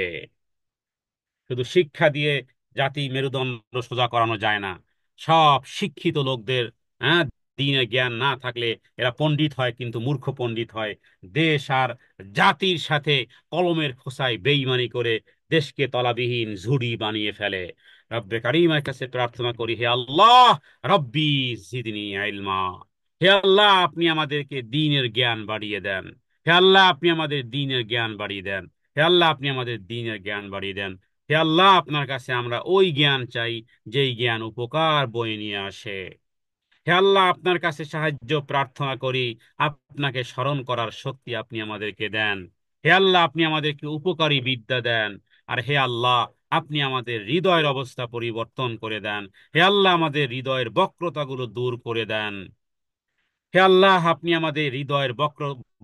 শুধু শিক্ষা দিয়ে জাতি মেরুদণ্ড সোজা করানো যায় না। সব শিক্ষিত লোকদের, হ্যাঁ, দ্বীনের জ্ঞান না থাকলে এরা পণ্ডিত হয় কিন্তু মূর্খ পণ্ডিত হয়। দেশ আর জাতির সাথে কলমের খোসায় বেইমানি করে দেশকে তলাবিহীন ঝুড়ি বানিয়ে ফেলে। রব্বে কারিমের কাছে প্রার্থনা করি, হে আল্লাহ, রব্বি জিদনি ইলমা। হে আল্লাহ, আপনি আমাদেরকে দ্বীনের জ্ঞান বাড়িয়ে দেন। হে আল্লাহ, আপনি আমাদের দ্বীনের জ্ঞান বাড়িয়ে দেন। হে আল্লাহ, আপনি আমাদের দ্বীনের জ্ঞান বাড়িয়ে দেন। হে আল্লাহ, আপনার কাছে আমরা ওই জ্ঞান চাই যেই জ্ঞান উপকার বয়ে নিয়ে আসে। হে আল্লাহ, আপনার কাছে সাহায্য প্রার্থনা করি, আপনাকে স্মরণ করার শক্তি আপনি আমাদেরকে দেন। হে আল্লাহ, আপনি আমাদেরকে উপকারী বিদ্যা দেন। আর হে আল্লাহ, আপনি আমাদের হৃদয়ের অবস্থা পরিবর্তন করে দেন। হে আল্লাহ, আমাদের হৃদয়ের বক্রতাগুলো দূর করে দেন। হে আল্লাহ, আপনি আমাদের হৃদয়ের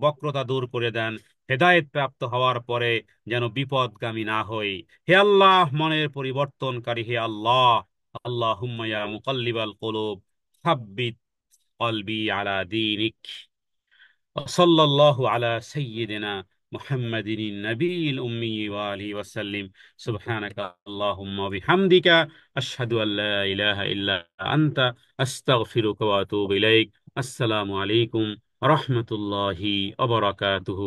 বক্রতা দূর করে দেন। হেদায়েত প্রাপ্ত হওয়ার পরে যেন বিপদগামী না হই। হে আল্লাহ, মনের পরিবর্তনকারী, হে আল্লাহ, আল্লাহুম্মা ইয়া মুকাল্লিবাল কুলুব সাব্বিত কলবি আলা দীনিক। وصلى الله على سيدنا محمد النبي الأمي وآله وسلم. سبحانك اللهم وبحمدك، أشهد أن لا إله إلا أنت، أستغفرك وأتوب إليك. السلام عليكم ورحمة الله وبركاته.